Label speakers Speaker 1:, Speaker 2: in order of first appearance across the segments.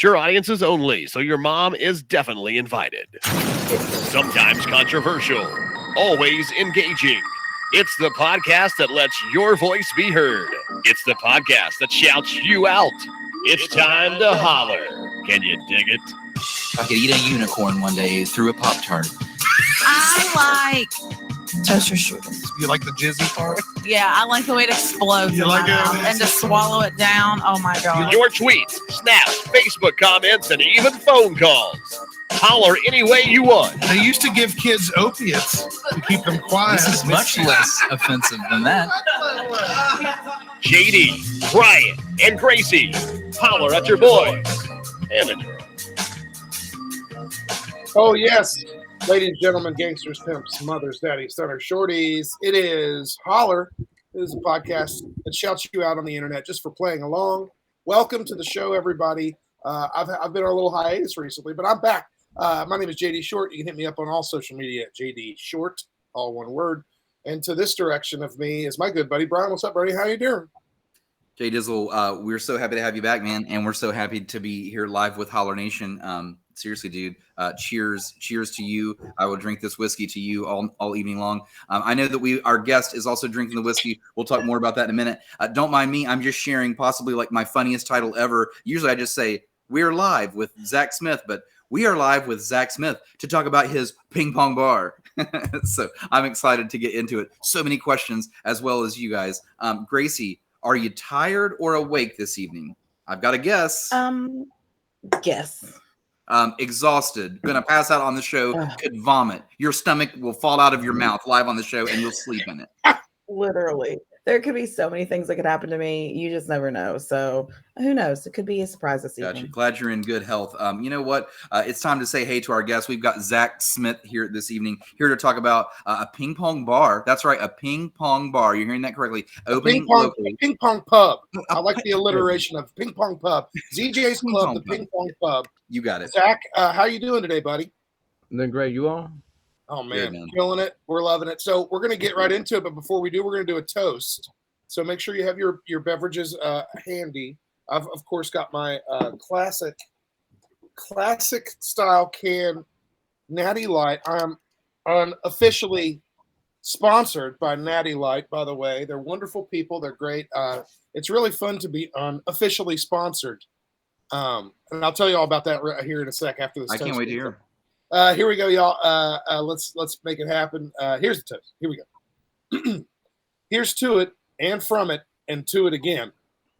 Speaker 1: Mature audiences only, so your mom is definitely invited. Sometimes controversial, always engaging. It's the podcast that lets your voice be heard. It's the podcast that shouts you out. It's time to holler. Can you dig it?
Speaker 2: I could eat a unicorn one day through a Pop-Tart.
Speaker 3: I like toaster strudels.
Speaker 4: You like the jizzy part?
Speaker 3: Yeah, I like the way it explodes in my mouth and to swallow it down. Oh my god!
Speaker 1: Your tweets, snaps, Facebook comments, and even phone calls. Holler any way you want.
Speaker 4: They used to give kids opiates to keep them quiet.
Speaker 2: This is much less offensive than that.
Speaker 1: JD, Brian, and Gracie. Holler at your boys and a girl.
Speaker 5: Oh, yes. Ladies and gentlemen, gangsters, pimps, mothers, daddies, stoners, shorties. It is Holler. It is a podcast that shouts you out on the internet just for playing along. Welcome to the show, everybody. I've been on a little hiatus recently, but I'm back. My name is JD Short. You can hit me up on all social media at JD Short, all one word. And to this direction of me is my good buddy, Brian. What's up, buddy? How you doing?
Speaker 2: Jay Dizzle, we're so happy to have you back, man. And we're so happy to be here live with Holler Nation. Seriously, dude, cheers to you. I will drink this whiskey to you all evening long. I know that our guest is also drinking the whiskey. We'll talk more about that in a minute. Don't mind me. I'm just sharing possibly like my funniest title ever. Usually I just say, we're live with Zack Smith, but we are live with Zack Smith to talk about his ping pong bar. So I'm excited to get into it. So many questions as well as you guys. Gracie, are you tired or awake this evening? I've got a guess.
Speaker 3: Guess.
Speaker 2: Exhausted, gonna pass out on the show, could vomit. Your stomach will fall out of your mouth live on the show and you'll sleep in it.
Speaker 6: Literally. There could be so many things that could happen to me. You just never know. So who knows? It could be a surprise this evening.
Speaker 2: Gotcha. Glad you're in good health. You know what? It's time to say hey to our guests. We've got Zack Smith here this evening, here to talk about a ping pong bar. That's right, a ping pong bar. You're hearing that correctly. Opening
Speaker 5: Ping Pong Pub. I like the alliteration of Ping Pong Pub. ZJ's Club, the Ping Pong Pub.
Speaker 2: You got it.
Speaker 5: Zach, how you doing today, buddy?
Speaker 7: I'm doing great. You all?
Speaker 5: Oh, man. Killing it. We're loving it. So we're going to get right into it. But before we do, we're going to do a toast. So make sure you have your beverages handy. I've, of course, got my classic style can Natty Light. I'm unofficially sponsored by Natty Light, by the way. They're wonderful people. They're great. It's really fun to be unofficially sponsored. And I'll tell you all about that right here in a sec after this.
Speaker 2: I can't wait to hear.
Speaker 5: Here we go, y'all. Let's make it happen. Here's the toast. Here we go. Here's to it and from it and to it again.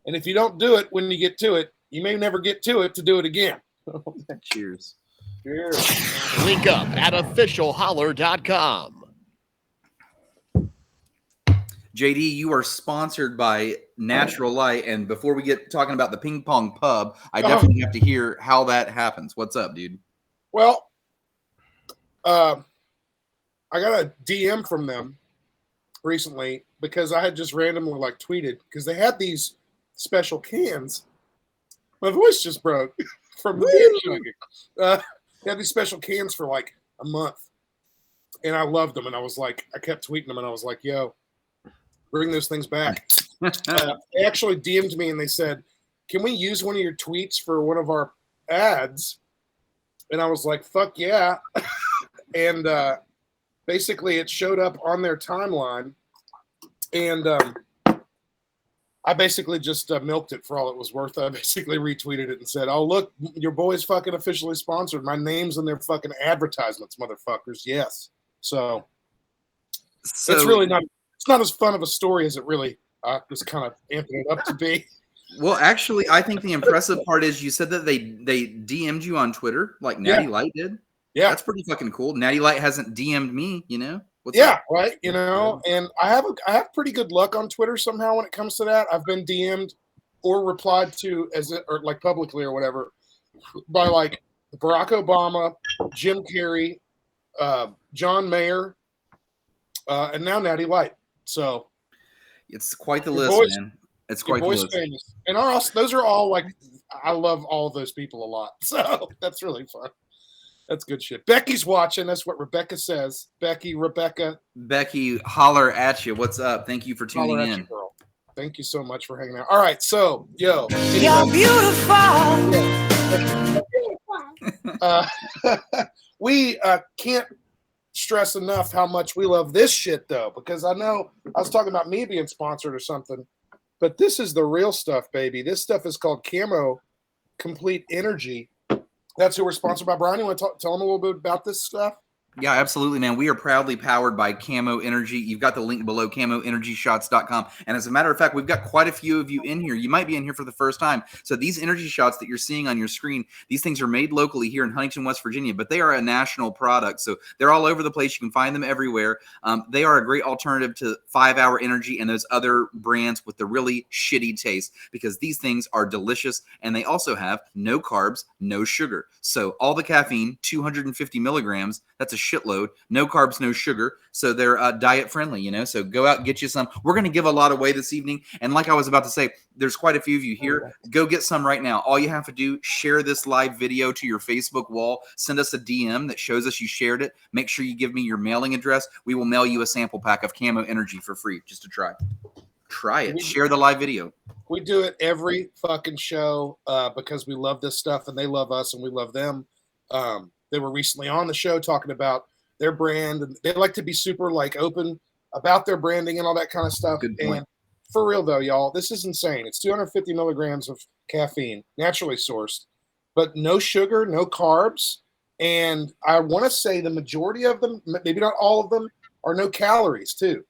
Speaker 5: And if you don't do it when you get to it, you may never get to it to do it again.
Speaker 2: Cheers.
Speaker 5: Cheers.
Speaker 1: Link up at officialholler.com.
Speaker 2: JD, you are sponsored by Natural Light. And before we get talking about the Ping Pong Pub, I definitely have to hear how that happens. What's up, dude?
Speaker 5: Well, I got a DM from them recently because I had just randomly tweeted because they had these special cans. My voice just broke from the beer chugging. They had these special cans for a month, and I loved them. And I was like, I kept tweeting them, and I was like, "Yo, bring those things back." They actually DM'd me and they said, "Can we use one of your tweets for one of our ads?" And I was like, "Fuck yeah!" And basically, it showed up on their timeline, and I basically just milked it for all it was worth. I basically retweeted it and said, "Oh, look, your boy's fucking officially sponsored. My name's in their fucking advertisements, motherfuckers." Yes. So it's really not. It's not as fun of a story as it really was kind of amping it up to be.
Speaker 2: Well, actually, I think the impressive part is you said that they DM'd you on Twitter like Natty Light did. Yeah, that's pretty fucking cool. Natty Light hasn't DM'd me, you know. What's up?
Speaker 5: Right. You know, and I have pretty good luck on Twitter somehow when it comes to that. I've been DM'd or replied to publicly or whatever by Barack Obama, Jim Carrey, John Mayer, and now Natty Light. So
Speaker 2: it's quite the list, man. It's quite the list.
Speaker 5: Famous. And those are all I love all of those people a lot. So that's really fun. That's good shit. Becky's watching. That's what Rebecca says. Rebecca.
Speaker 2: Becky, holler at you. What's up? Thank you for tuning in.
Speaker 5: Thank you so much for hanging out. All right, so, yo.
Speaker 3: You're beautiful.
Speaker 5: We can't stress enough how much we love this shit, though, because I know I was talking about me being sponsored or something, but this is the real stuff, baby. This stuff is called CAMO Complete Energy. That's who we're sponsored by. Brian, you want to tell them a little bit about this stuff?
Speaker 2: Yeah, absolutely, man. We are proudly powered by CAMO Energy. You've got the link below, CAMOEnergyShots.com. And as a matter of fact, we've got quite a few of you in here. You might be in here for the first time. So these energy shots that you're seeing on your screen, these things are made locally here in Huntington, West Virginia, but they are a national product. So they're all over the place. You can find them everywhere. They are a great alternative to 5 Hour Energy and those other brands with the really shitty taste, because these things are delicious, and they also have no carbs, no sugar. So all the caffeine, 250 milligrams, that's a shitload. No carbs, no sugar. So they're diet friendly, you know. So go out and get you some. We're going to give a lot away this evening. And like I was about to say, there's quite a few of you here. Go get some right now. All you have to do, share this live video to your Facebook wall. Send us a DM that shows us you shared it. Make sure you give me your mailing address. We will mail you a sample pack of CAMO Energy for free, just to try. Try it. Share the live video.
Speaker 5: We do it every fucking show because we love this stuff, and they love us, and we love them. They were recently on the show talking about their brand, and they like to be super like open about their branding and all that kind of stuff.
Speaker 2: Good point.
Speaker 5: And for real though, y'all, this is insane. It's 250 milligrams of caffeine, naturally sourced, but no sugar, no carbs. And I want to say the majority of them, maybe not all of them, are no calories too.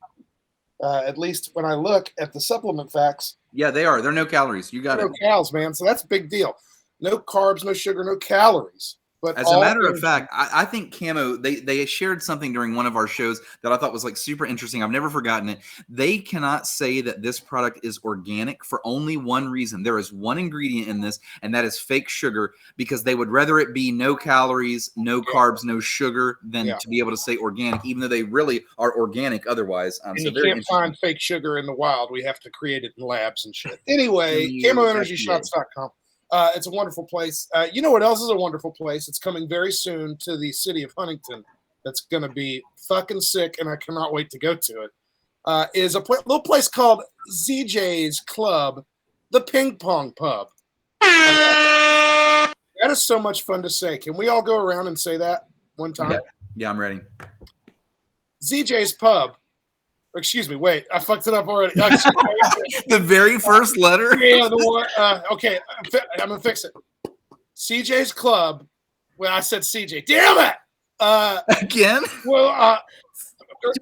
Speaker 5: At least when I look at the supplement facts.
Speaker 2: Yeah, they are. They're no calories. You got it.
Speaker 5: No calories, man. So that's a big deal. No carbs, no sugar, no calories. But
Speaker 2: as a matter of fact, I think CAMO, they shared something during one of our shows that I thought was like super interesting. I've never forgotten it. They cannot say that this product is organic for only one reason. There is one ingredient in this, and that is fake sugar, because they would rather it be no calories, no carbs, no sugar than to be able to say organic, even though they really are organic otherwise.
Speaker 5: And so you can't find fake sugar in the wild. We have to create it in labs and shit. Anyway, CAMOEnergyShots.com. It's a wonderful place. You know what else is a wonderful place? It's coming very soon to the city of Huntington. That's going to be fucking sick, and I cannot wait to go to it. Is a little place called ZJ's Club, the Ping Pong Pub. That is so much fun to say. Can we all go around and say that one time?
Speaker 2: Yeah, I'm ready.
Speaker 5: ZJ's Pub. Excuse me. Wait, I fucked it up already.
Speaker 2: The very first letter.
Speaker 5: Yeah, the one. Okay, I'm gonna fix it. CJ's Club. Well, I said CJ. Damn it!
Speaker 2: Again.
Speaker 5: Well,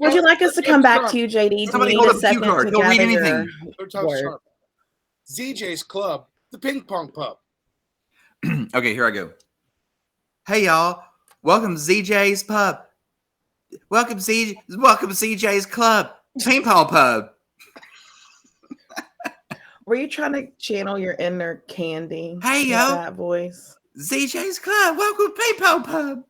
Speaker 6: would you like us to come back to you, JD?
Speaker 2: Somebody hold up the cue card. He'll read anything.
Speaker 5: ZJ's Club, the Ping Pong Pub.
Speaker 2: Okay, here I go. Hey y'all, welcome to ZJ's Pub. Welcome CJ's Club, Ping Pong Pub.
Speaker 6: Were you trying to channel your inner Candy?
Speaker 2: Hey yo,
Speaker 6: that voice.
Speaker 2: ZJ's Club, welcome to Ping Pong Pub.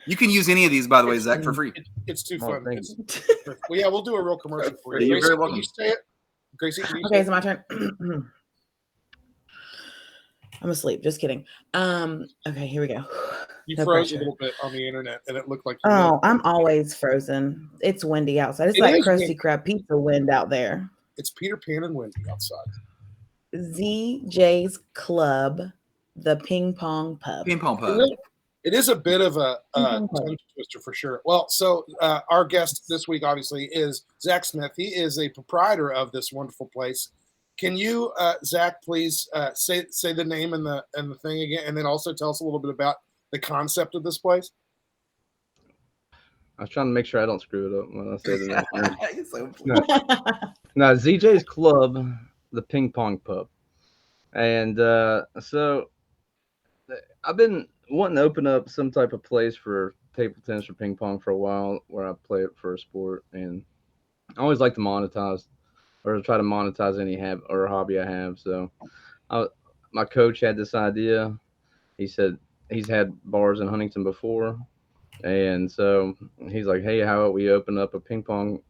Speaker 2: You can use any of these, by the way, Zach, for free.
Speaker 5: It's too fun. Well, yeah, we'll do a real commercial for you.
Speaker 2: You're very welcome.
Speaker 5: Can you say it? Gracie, can you
Speaker 6: okay, it's my turn. I'm asleep. Just kidding. Okay, here we go.
Speaker 5: You froze a little bit on the internet, and it looked like.
Speaker 6: I'm always frozen. It's windy outside. It's like Krusty Krab pizza wind out there.
Speaker 5: It's Peter Pan and windy outside.
Speaker 6: ZJ's Club, the Ping Pong Pub.
Speaker 2: Ping Pong Pub.
Speaker 5: It is a bit of a tongue twister for sure. Well, so our guest this week, obviously, is Zack Smith. He is a proprietor of this wonderful place. Can you, Zach, please say the name and the thing again, and then also tell us a little bit about the concept of this place?
Speaker 7: I was trying to make sure I don't screw it up when I say the name. No, ZJ's Club, the Ping Pong Pub. And so I've been wanting to open up some type of place for table tennis or ping pong for a while where I play it for a sport. And I always like to monetize or try to monetize any hobby I have. So my coach had this idea. He said he's had bars in Huntington before. And so he's like, hey, how about we open up a ping pong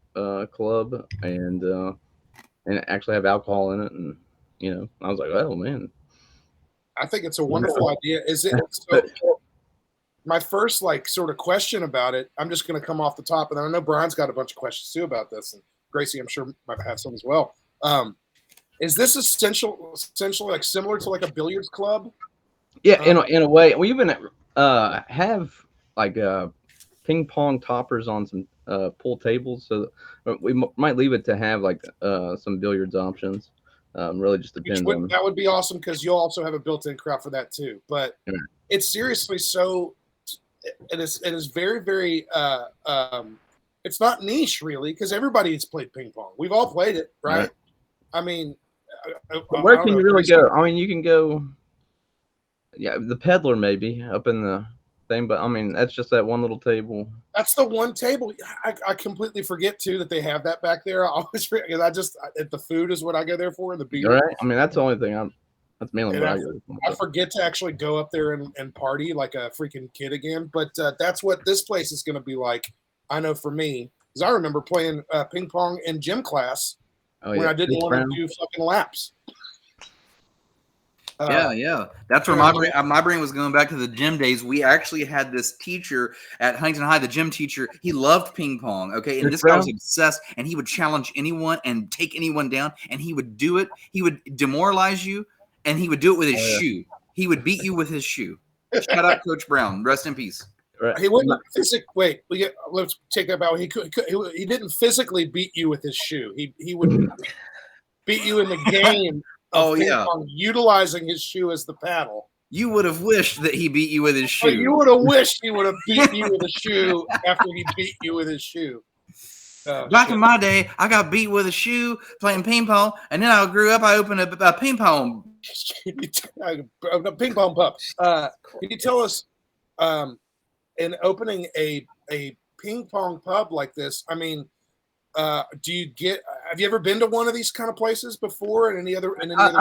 Speaker 7: club and actually have alcohol in it? And, you know, I was like, oh, man.
Speaker 5: I think it's a wonderful idea. Is it? So, my first sort of question about it, I'm just going to come off the top, and I know Brian's got a bunch of questions too about this, and Gracie, I'm sure might have some as well. Is this essentially like similar to like a billiards club?
Speaker 7: Yeah, in a way, we even have like ping pong toppers on some pool tables, so we might leave it to have like some billiards options. Really, just depends on.
Speaker 5: That would be awesome because you'll also have a built-in crowd for that too. But it's seriously so. It is very very. It's not niche really because everybody has played ping pong. We've all played it, right? I mean,
Speaker 7: where can you really go? I mean, you can go. Yeah, the peddler maybe up in the thing, but I mean that's just that one little table.
Speaker 5: That's the one table. I completely forget too that they have that back there. I always forget because the food is what I go there for, and the beer.
Speaker 7: Right. I mean that's the only thing that's mainly what I go for.
Speaker 5: I forget to actually go up there and party like a freaking kid again, but that's what this place is going to be like. I know for me, because I remember playing ping pong in gym class when I didn't want to do fucking laps.
Speaker 2: Yeah. That's where my brain was going back to the gym days. We actually had this teacher at Huntington High, the gym teacher. He loved ping pong. Okay. And this guy was obsessed, and he would challenge anyone and take anyone down, and he would do it. He would demoralize you, and he would do it with his shoe. He would beat you with his shoe. Shout out Coach Brown. Rest in peace.
Speaker 5: Right. He wouldn't physically. Let's take that out. He didn't physically beat you with his shoe. He would beat you in the game. Utilizing his shoe as the paddle.
Speaker 2: You would have wished that he beat you with his shoe.
Speaker 5: You would have wished he would have beat you with a shoe after he beat you with his shoe.
Speaker 2: Back in my day, I got beat with a shoe playing ping pong, and then I grew up. I opened a ping pong.
Speaker 5: Ping Pong Pub. Can you tell us, in opening a ping pong pub like this? I mean, have you ever been to one of these kind of places before? In any other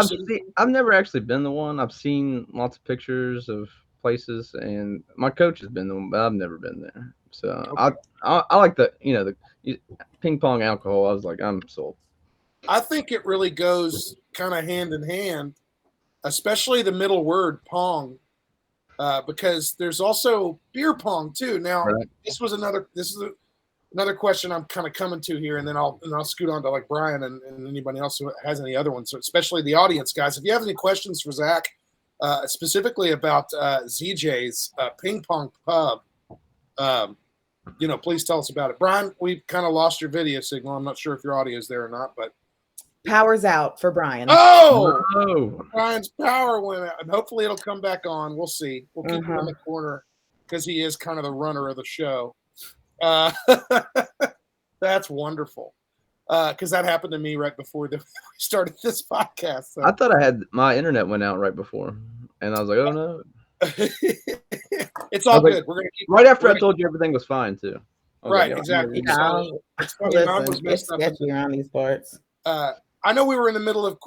Speaker 5: city?
Speaker 7: I've never actually been to one. I've seen lots of pictures of places, and my coach has been to one, but I've never been there. So okay. I like the ping pong alcohol. I was like, I'm sold.
Speaker 5: I think it really goes kind of hand in hand, especially the middle word pong, because there's also beer pong too. Now, This is another question I'm kind of coming to here, and then I'll scoot on to like Brian and anybody else who has any other ones. So especially the audience, guys, if you have any questions for Zach, specifically about ZJ's Ping Pong Pub, please tell us about it. Brian, we kind of lost your video signal. I'm not sure if your audio is there or not, but
Speaker 6: power's out for Brian.
Speaker 5: Oh, Brian's power went out, and hopefully it'll come back on. We'll see. We'll keep him in the corner because he is kind of the runner of the show. That's wonderful. Because that happened to me right before we started this podcast. So.
Speaker 7: I thought my internet went out right before, and I was like, "Oh no!"
Speaker 5: It's all good. We're gonna keep
Speaker 7: right after I told you everything was fine too.
Speaker 5: Right, exactly.
Speaker 6: It's sketchy around these parts.
Speaker 5: I know we were in the middle of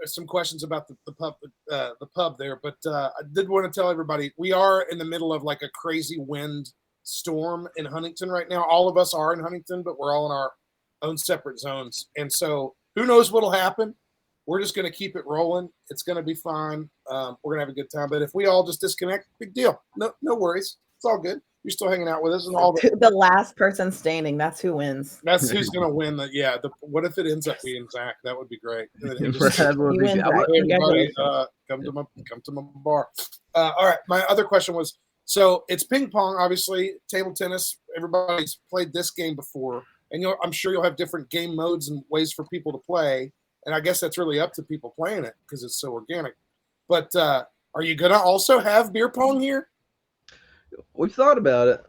Speaker 5: some questions about the pub there, but I did want to tell everybody we are in the middle of like a crazy wind storm in Huntington right now. All of us are in Huntington, but we're all in our own separate zones. And so who knows what'll happen? We're just going to keep it rolling. It's going to be fine. We're going to have a good time. But if we all just disconnect, big deal. No worries. It's all good. You're still hanging out with us, and all
Speaker 6: the last person standing. That's who wins.
Speaker 5: That's who's going to win. What if it ends up being Zach? That would be great.
Speaker 6: Everybody,
Speaker 5: come to my bar. All right. My other question was, so it's ping pong, obviously, table tennis. Everybody's played this game before, and I'm sure you'll have different game modes and ways for people to play. And I guess that's really up to people playing it because it's so organic. But are you going to also have beer pong here?
Speaker 7: We've thought about it.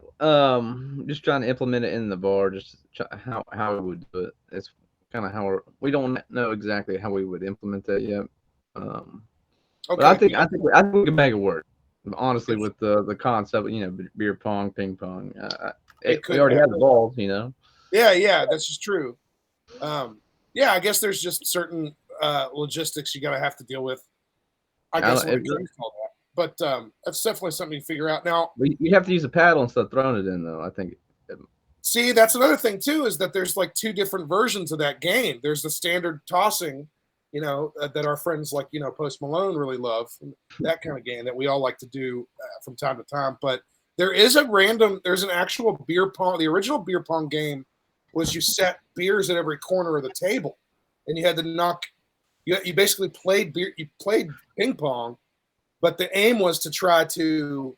Speaker 7: Just trying to implement it in the bar, just how we would do it. It's kind of we don't know exactly how we would implement that yet. But I think we can make it work. Honestly, with the concept, beer pong, ping pong, we already have the balls,
Speaker 5: Yeah, that's just true. I guess there's just certain logistics you gotta have to deal with. I guess all that, but that's definitely something to figure out. Now,
Speaker 7: you have to use a paddle instead of throwing it in, though. I think.
Speaker 5: See, that's another thing too, is that there's like two different versions of that game. There's the standard tossing. That our friends like, Post Malone really love, that kind of game that we all like to do from time to time. But there's an actual beer pong. The original beer pong game was you set beers at every corner of the table, and you had to knock you basically played beer. You played ping pong, but the aim was to try to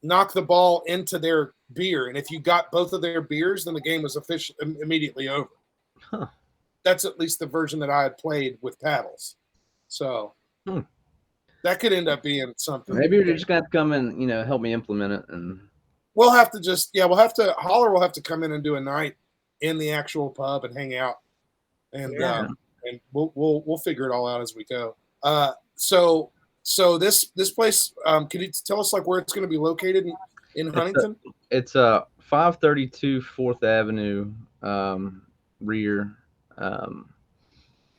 Speaker 5: knock the ball into their beer, and if you got both of their beers, then the game was immediately over.
Speaker 7: Huh.
Speaker 5: That's at least the version that I had played with paddles. So that could end up being something.
Speaker 7: Maybe you're just gonna have to come and help me implement it, and
Speaker 5: we'll have to Holler will have to come in and do a night in the actual pub and hang out, and and we'll figure it all out as we go. So this place, can you tell us like where it's going to be located in Huntington?
Speaker 7: It's 532 4th Avenue rear.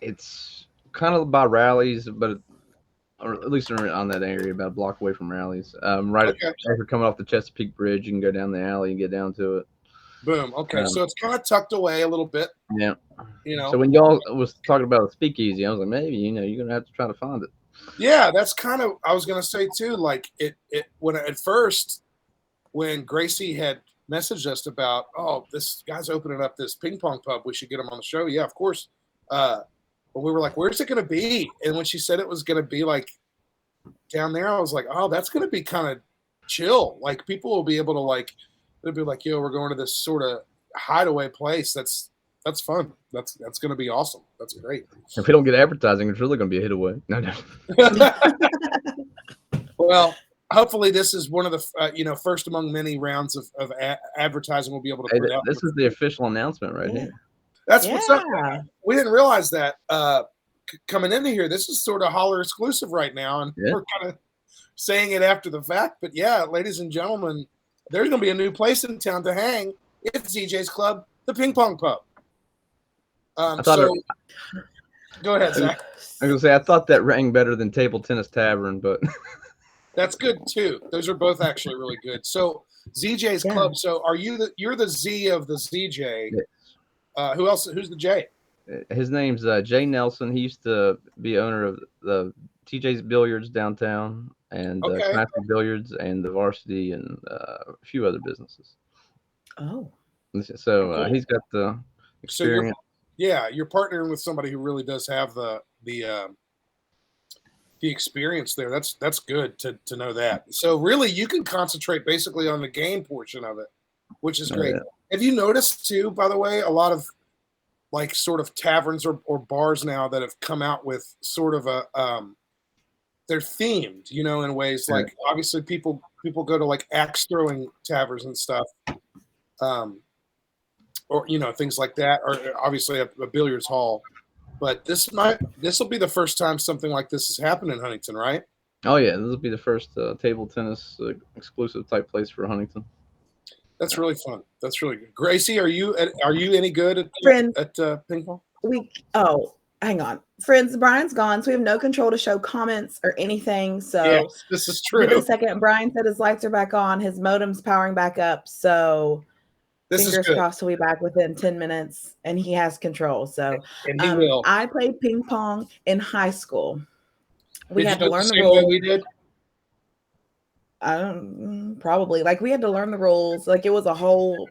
Speaker 7: It's kind of by Rallies, or at least on that area, about a block away from Rallies. After coming off the Chesapeake Bridge, you can go down the alley and get down to it.
Speaker 5: Boom. Okay, so it's kind of tucked away a little bit.
Speaker 7: Yeah.
Speaker 5: So
Speaker 7: when y'all was talking about a speakeasy, I was like, maybe you're gonna have to try to find it.
Speaker 5: Yeah, that's kind of I was gonna say too. Like it when at first when Gracie had messaged us about, oh, this guy's opening up this ping pong pub, we should get him on the show. Yeah, of course. But we were like, where's it gonna be? And when she said it was gonna be like down there, I was like, oh, that's gonna be kind of chill. Like people will be able to like. It'd be like, yo, we're going to this sort of hideaway place. That's fun. That's going to be awesome. That's great.
Speaker 7: If we don't get advertising, it's really going to be a hit away. No.
Speaker 5: Well, hopefully this is one of the first among many rounds of advertising we'll be able to put out.
Speaker 7: This is the official announcement right here.
Speaker 5: That's what's up. We didn't realize that coming into here. This is sort of Holler exclusive right now, and we're kind of saying it after the fact. But yeah, ladies and gentlemen. There's going to be a new place in town to hang. It's ZJ's Club, the Ping Pong Pub. Go ahead, Zach.
Speaker 7: I was going to say, I thought that rang better than Table Tennis Tavern, but
Speaker 5: that's good too. Those are both actually really good. So ZJ's Club. So you're the Z of the ZJ. Yes. Who else? Who's the J?
Speaker 7: His name's Jay Nelson. He used to be owner of the TJ's Billiards downtown. And Classic Billiards and the Varsity and a few other businesses.
Speaker 6: Oh.
Speaker 7: So he's got the experience.
Speaker 5: So you're partnering with somebody who really does have the experience there. That's good to know that. So really you can concentrate basically on the game portion of it, which is great. Have you noticed too, by the way, a lot of like sort of taverns or bars now that have come out with sort of a they're themed, in ways like obviously people go to like axe throwing taverns and stuff, or things like that, or obviously a billiards hall. But this will be the first time something like this has happened in Huntington, right?
Speaker 7: Oh yeah, this will be the first table tennis exclusive type place for Huntington.
Speaker 5: That's really fun. That's really good. Gracie, are you any good at ping pong?
Speaker 6: Hang on. Friends, Brian's gone, so we have no control to show comments or anything. So
Speaker 5: yes, this is true.
Speaker 6: Give it a second. Brian said his lights are back on. His modem's powering back up. So fingers crossed he'll be back within 10 minutes and he has control. So
Speaker 5: and he will.
Speaker 6: I played ping pong in high school. We had to learn the
Speaker 5: rules.
Speaker 6: rules.
Speaker 5: We did.
Speaker 6: Probably. Like we had to learn the rules. Like it was a whole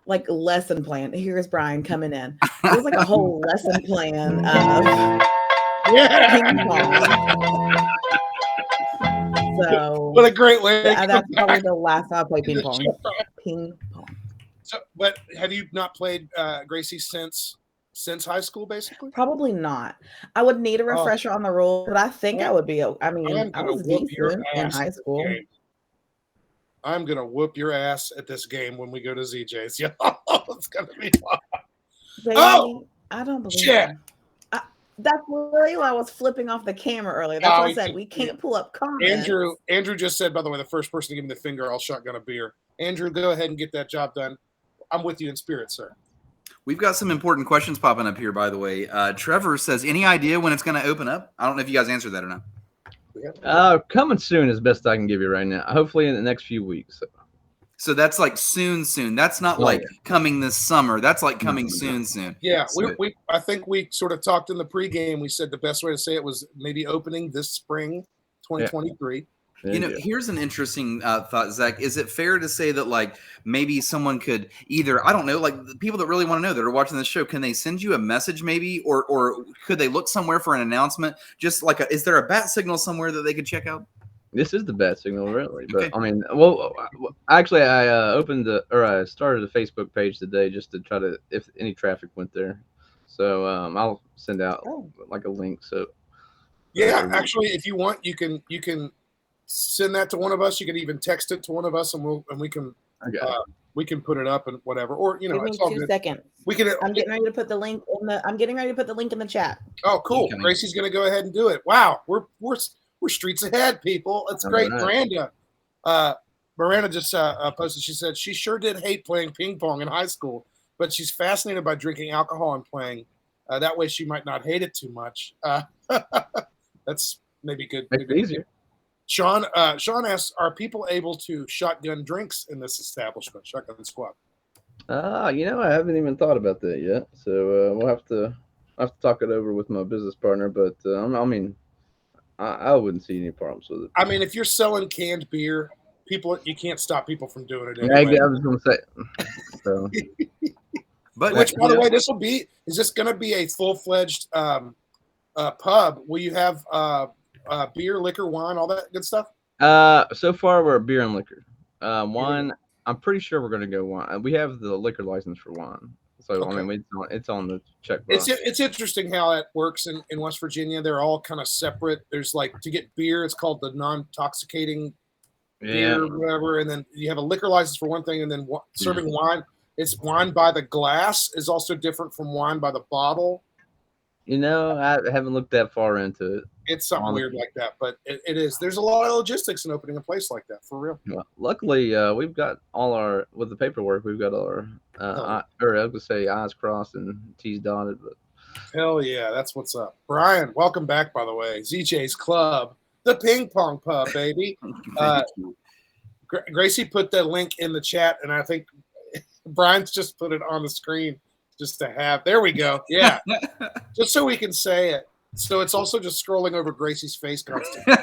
Speaker 6: lesson plan. Here's Brian coming in. It was like a whole lesson plan of ping pong. So
Speaker 5: what a great way.
Speaker 6: That's probably the last time I played ping pong. Ping pong.
Speaker 5: So, but have you not played Gracie since high school, basically?
Speaker 6: Probably not. I would need a refresher on the rules, but I think I would be. I mean, I was decent in high school.
Speaker 5: I'm gonna whoop your ass at this game when we go to ZJ's. Yeah, it's gonna be fun.
Speaker 6: Baby, I don't believe it. That's really why I was flipping off the camera earlier. That's why I said we can't pull up comments.
Speaker 5: Andrew just said, by the way, the first person to give me the finger, I'll shotgun a beer. Andrew, go ahead and get that job done. I'm with you in spirit, sir.
Speaker 2: We've got some important questions popping up here, by the way. Trevor says, any idea when it's going to open up? I don't know if you guys answered that or not.
Speaker 7: Coming soon is best I can give you right now. Hopefully in the next few weeks.
Speaker 2: So that's like soon. That's not like coming this summer. That's like coming soon.
Speaker 5: Yeah, I think we sort of talked in the pregame. We said the best way to say it was maybe opening this spring, 2023.
Speaker 2: Here's an interesting thought, Zach. Is it fair to say that, like, maybe someone could either, I don't know, like the people that really want to know that are watching this show, can they send you a message maybe, or could they look somewhere for an announcement? Just like, is there a bat signal somewhere that they could check out?
Speaker 7: This is the bat signal, really. But
Speaker 2: Okay.
Speaker 7: I mean, well, actually, I I started a Facebook page today just to try to, if any traffic went there. So I'll send out like a link. So
Speaker 5: yeah, actually, if you want, you can send that to one of us. You can even text it to one of us, and we can put it up and whatever. Or
Speaker 6: Give me
Speaker 5: it's all
Speaker 6: 2
Speaker 5: good.
Speaker 6: seconds.
Speaker 5: We can.
Speaker 6: I'm getting ready to put the link in the. I'm getting ready to put the link in the chat.
Speaker 5: Oh, cool! Gracie's going to go ahead and do it. Wow, we're streets ahead, people. That's great, right. Miranda just posted. She said she sure did hate playing ping pong in high school, but she's fascinated by drinking alcohol and playing. That way, she might not hate it too much. That's maybe good.
Speaker 7: Makes it easier.
Speaker 5: Sean asks, are people able to shotgun drinks in this establishment, Shotgun Squad?
Speaker 7: I haven't even thought about that yet. So we'll have to talk it over with my business partner. But I mean, I wouldn't see any problems with it.
Speaker 5: I mean, if you're selling canned beer, you can't stop people from doing it anyway.
Speaker 7: Yeah, I was going to say. So.
Speaker 5: But which, by the way, is this going to be a full-fledged pub? Will you have beer, liquor, wine, all that good stuff?
Speaker 7: So far we're beer and liquor. Wine, I'm pretty sure we're going to go wine. We have the liquor license for wine. So, okay. I mean, it's on the checkbox.
Speaker 5: It's interesting how that works in West Virginia. They're all kind of separate. There's like, to get beer, it's called the non-intoxicating beer, whatever. And then you have a liquor license for one thing, and then serving wine. It's wine by the glass is also different from wine by the bottle.
Speaker 7: I haven't looked that far into it.
Speaker 5: It's something weird like that, but it is. There's a lot of logistics in opening a place like that, for real.
Speaker 7: Well, luckily, we've got with the paperwork, we've got all our, I would say I's crossed and T's dotted. But
Speaker 5: hell yeah, that's what's up. Brian, welcome back, by the way. ZJ's Club, the Ping Pong Pub, baby. Gracie put the link in the chat, and I think Brian's just put it on the screen just to have. There we go. Yeah. Just so we can say it. So it's also just scrolling over Gracie's face constantly.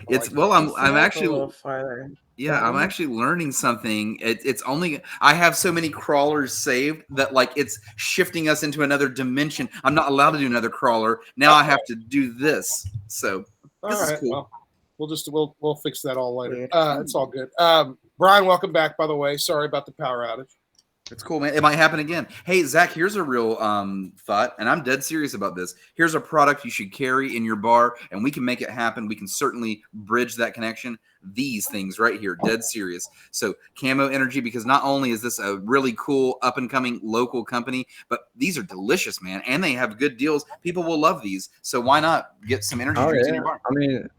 Speaker 2: I'm actually I'm actually learning something. It's only I have so many crawlers saved that like it's shifting us into another dimension. I'm not allowed to do another crawler. Now I have to do this. So this is cool.
Speaker 5: Well, we'll fix that all later. It's all good. Brian, welcome back, by the way. Sorry about the power outage.
Speaker 2: It's cool, man. It might happen again. Hey, Zach, here's a real thought, and I'm dead serious about this. Here's a product you should carry in your bar, and we can make it happen. We can certainly bridge that connection. These things right here, dead serious. So CAMO Energy, because not only is this a really cool up-and-coming local company, but these are delicious, man, and they have good deals. People will love these. So why not get some energy drinks in your bar?
Speaker 7: I mean,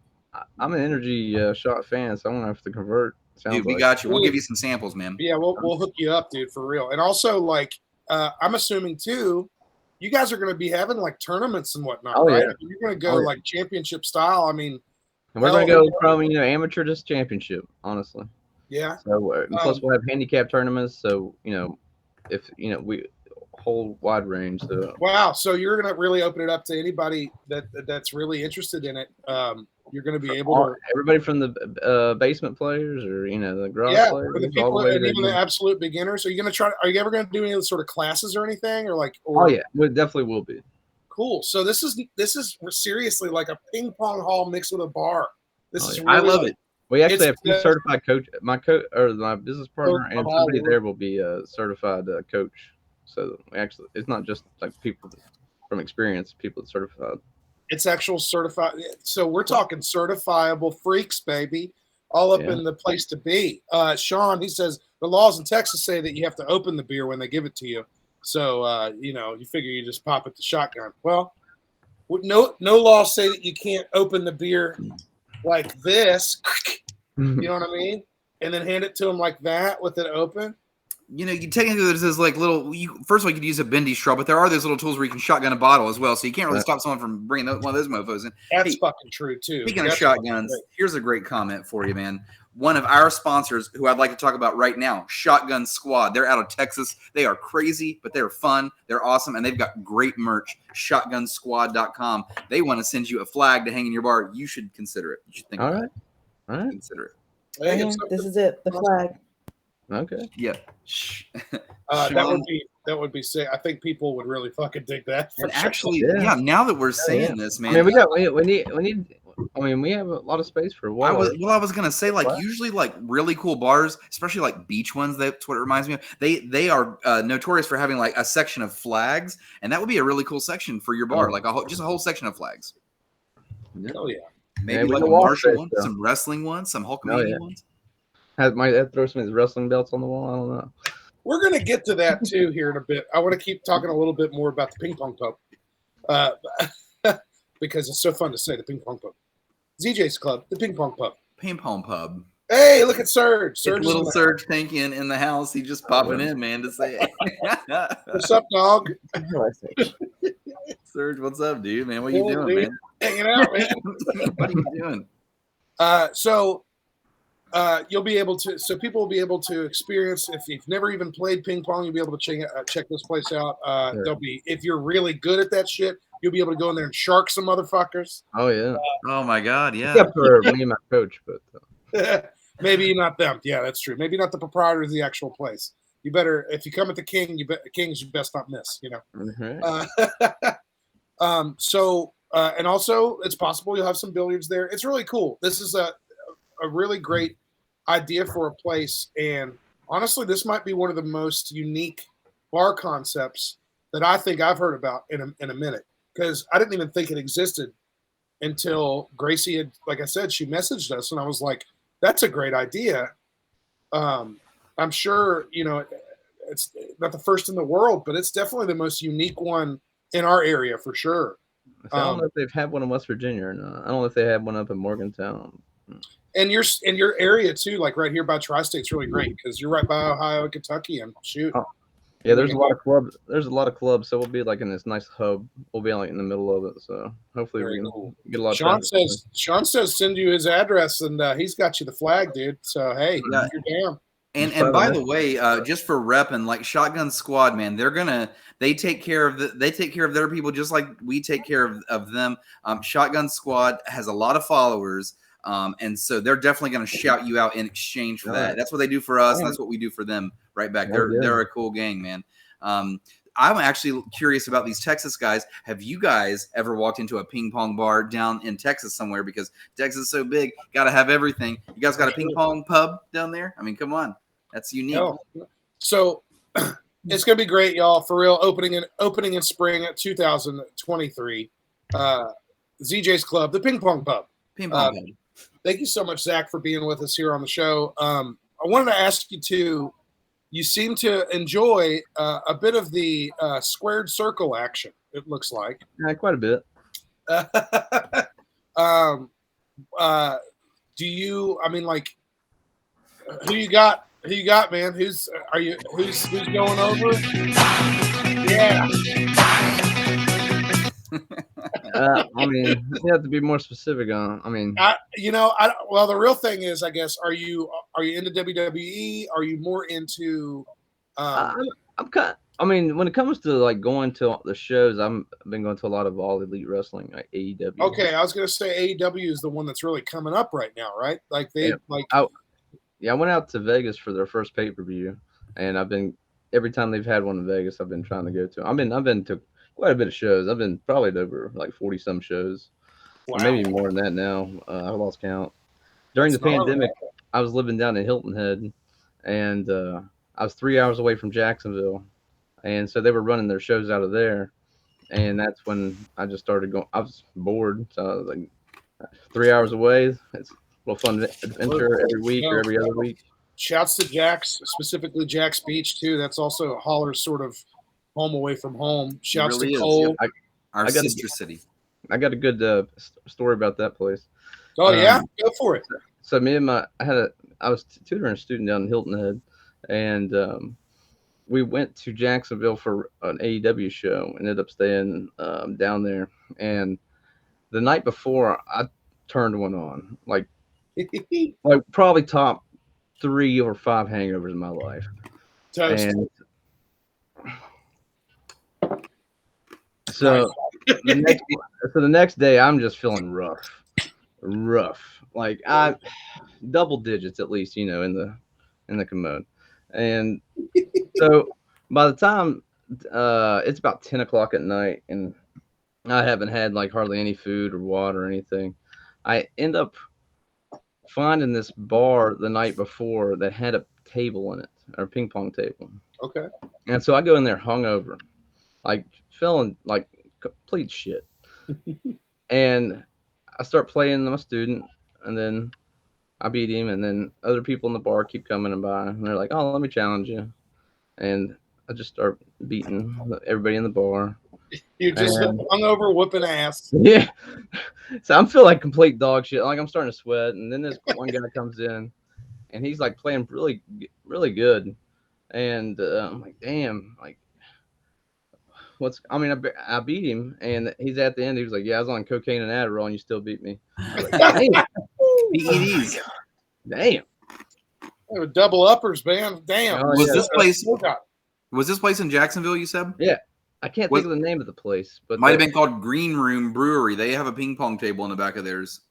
Speaker 7: I'm an energy shot fan, so I'm going to have to convert.
Speaker 2: Dude, we got you. We'll give you some samples, man.
Speaker 5: Yeah, we'll hook you up, dude, for real. And also, like, I'm assuming too, you guys are going to be having like tournaments and whatnot, right?
Speaker 7: Yeah.
Speaker 5: You're going to go like championship style. I mean,
Speaker 7: we're going to go from amateur to championship, honestly.
Speaker 5: Yeah.
Speaker 7: So plus we'll have handicap tournaments. So if we whole wide range. So.
Speaker 5: Wow. So you're going to really open it up to anybody that's really interested in it. You're going to be able to
Speaker 7: everybody from the basement players or the garage players,
Speaker 5: for the people and even the absolute beginners. Are you going to try? Are you ever going to do any sort of classes or anything, or like?
Speaker 7: Oh yeah, we definitely will be.
Speaker 5: Cool. So this is seriously like a ping pong hall mixed with a bar. This is really
Speaker 2: I love it.
Speaker 7: We actually have two certified coach. My business partner and somebody there will be a certified coach. So it's not just like people from experience, people that's certified.
Speaker 5: It's actual certified. So we're talking certifiable freaks, baby, all up in the place to be. Sean, he says the laws in Texas say that you have to open the beer when they give it to you. So, you figure you just pop it to shotgun. Well, no laws say that you can't open the beer like this. You know what I mean? And then hand it to them like that with it open.
Speaker 2: you know, you technically there's this like little. First of all, you could use a bendy straw, but there are those little tools where you can shotgun a bottle as well. So you can't really stop someone from bringing one of those mofo's in.
Speaker 5: That's fucking true too.
Speaker 2: Speaking of shotguns, here's a great comment for you, man. One of our sponsors, who I'd like to talk about right now, Shotgun Squad. They're out of Texas. They are crazy, but they're fun. They're awesome, and they've got great merch. ShotgunSquad.com. They want to send you a flag to hang in your bar. You should consider it. You should think about it.
Speaker 7: All right.
Speaker 2: Consider it.
Speaker 5: Hey,
Speaker 6: This is it. The flag.
Speaker 7: Okay.
Speaker 2: Yeah.
Speaker 5: That would be sick. I think people would really fucking dig that.
Speaker 2: And actually, yeah. Now that we're saying this, man,
Speaker 7: I mean, we need. I mean, we have a lot of space for what.
Speaker 2: I was gonna say, like, usually, like, really cool bars, especially like beach ones. That's what it reminds me of. They are notorious for having like a section of flags, and that would be a really cool section for your bar, like just a whole section of flags.
Speaker 5: Oh yeah.
Speaker 2: Maybe like a Marshall one, some wrestling ones, some Hulkamania ones.
Speaker 7: Might have to throw some of these wrestling belts on the wall. I don't know.
Speaker 5: We're going to get to that too here in a bit. I want to keep talking a little bit more about the Ping Pong Pub because it's so fun to say the Ping Pong Pub. ZJ's Club, the Ping Pong Pub.
Speaker 2: Ping Pong Pub.
Speaker 5: Hey, look at Serge.
Speaker 2: Little Serge thinking in the house. He just popping in, man, to say,
Speaker 5: what's up, dog?
Speaker 2: Serge, what's up, dude, man? What are you doing, dude? Man?
Speaker 5: Hanging out, man.
Speaker 2: What are you doing?
Speaker 5: So you'll be able to. So people will be able to experience. If you've never even played ping pong, you'll be able to check this place out. There'll be, if you're really good at that shit, you'll be able to go in there and shark some motherfuckers.
Speaker 7: Oh yeah.
Speaker 2: Oh my god, yeah.
Speaker 7: Except for me and my coach, but
Speaker 5: maybe not them. Yeah, that's true. Maybe not the proprietor of the actual place. You better, if you come at the king, Kings, you best not miss. You know.
Speaker 7: Mm-hmm.
Speaker 5: And also, it's possible you'll have some billiards there. It's really cool. This is a really great idea for a place, and honestly, this might be one of the most unique bar concepts that I think I've heard about in a minute, because I didn't even think it existed until Gracie had, like I said, she messaged us, and I was like, "That's a great idea." I'm sure it's not the first in the world, but it's definitely the most unique one in our area for sure.
Speaker 7: I don't know if they've had one in West Virginia or not. I don't know if they had one up in Morgantown.
Speaker 5: And your area too, like right here by Tri-State's really great because you're right by Ohio and Kentucky, and shoot.
Speaker 7: Oh, yeah, there's a lot of clubs. There's a lot of clubs, so we'll be like in this nice hub. We'll be like in the middle of it, so hopefully we can get a lot.
Speaker 5: Sean says send you his address, and he's got you the flag, dude. So hey, you're down.
Speaker 2: And by the way, just for repping, like Shotgun Squad, man, they take care of their people just like we take care of them. Shotgun Squad has a lot of followers, and so they're definitely going to shout you out in exchange for that. That's what they do for us, and that's what we do for them right back. They're a cool gang, man. I'm actually curious about these Texas guys. Have you guys ever walked into a ping pong bar down in Texas somewhere? Because Texas is so big, got to have everything. You guys got a ping pong pub down there? I mean, come on. That's unique.
Speaker 5: No. So it's gonna be great, y'all. For real, opening in spring of 2023. ZJ's Club, the Ping Pong Pub.
Speaker 2: Ping Pong Pub.
Speaker 5: Thank you so much, Zach, for being with us here on the show. I wanted to ask you too. You seem to enjoy a bit of the squared circle action. It looks like.
Speaker 7: Yeah, quite a bit.
Speaker 5: Do you? I mean, like, who you got? Who you got, man? Who's going over? Yeah.
Speaker 7: I mean, you have to be more specific on. I mean,
Speaker 5: well, the real thing is, I guess, are you into WWE? Are you more into?
Speaker 7: I'm kind. I mean, when it comes to like going to the shows, I've been going to a lot of All Elite Wrestling, like AEW.
Speaker 5: Okay, I was gonna say AEW is the one that's really coming up right now, right? Like
Speaker 7: I went out to Vegas for their first pay-per-view, and I've been every time they've had one in Vegas, I've been trying to go to. I've been to quite a bit of shows. I've been probably to over like 40-some shows, or maybe more than that now. I lost count. During the pandemic, I was living down in Hilton Head, and I was 3 hours away from Jacksonville, and so they were running their shows out of there, and that's when I just started going. I was bored, so I was like 3 hours away. It's a little fun adventure every week or every other week.
Speaker 5: Shouts to Jack's, specifically Jack's Beach too. That's also Holler's sort of home away from home. Shouts to Cole,
Speaker 2: our sister city.
Speaker 7: I got a good story about that place.
Speaker 5: Oh yeah, go for it.
Speaker 7: So me and I was tutoring a student down in Hilton Head, and we went to Jacksonville for an AEW show. Ended up staying down there, and the night before I turned one on, like probably top 3 or 5 hangovers in my life.
Speaker 5: Toast.
Speaker 7: And so the next day I'm just feeling rough. Like I double digits at least, in the commode. And so by the time it's about 10 o'clock at night and I haven't had like hardly any food or water or anything, I end up finding this bar the night before that had a table in it, or a ping pong table.
Speaker 5: Okay.
Speaker 7: And so I go in there hungover, like feeling like complete shit. And I start playing my student, and then I beat him, and then other people in the bar keep coming by, and they're like, "Oh, let me challenge you." And I just start beating everybody in the bar.
Speaker 5: You just hungover whooping ass.
Speaker 7: Yeah. So I'm feeling like complete dog shit. Like I'm starting to sweat, and then this one guy comes in, and he's like playing really, really good, and I'm like, damn, like, I beat him, and he's at the end. He was like, yeah, I was on cocaine and Adderall, and you still beat me. I was like, damn.
Speaker 2: PEDs.
Speaker 7: Damn.
Speaker 5: They were double uppers, man. Damn.
Speaker 7: Oh,
Speaker 2: Was this place in Jacksonville, you said?
Speaker 7: Yeah. I can't think of the name of the place, but
Speaker 2: might have been called Green Room Brewery. They have a ping pong table in the back of theirs.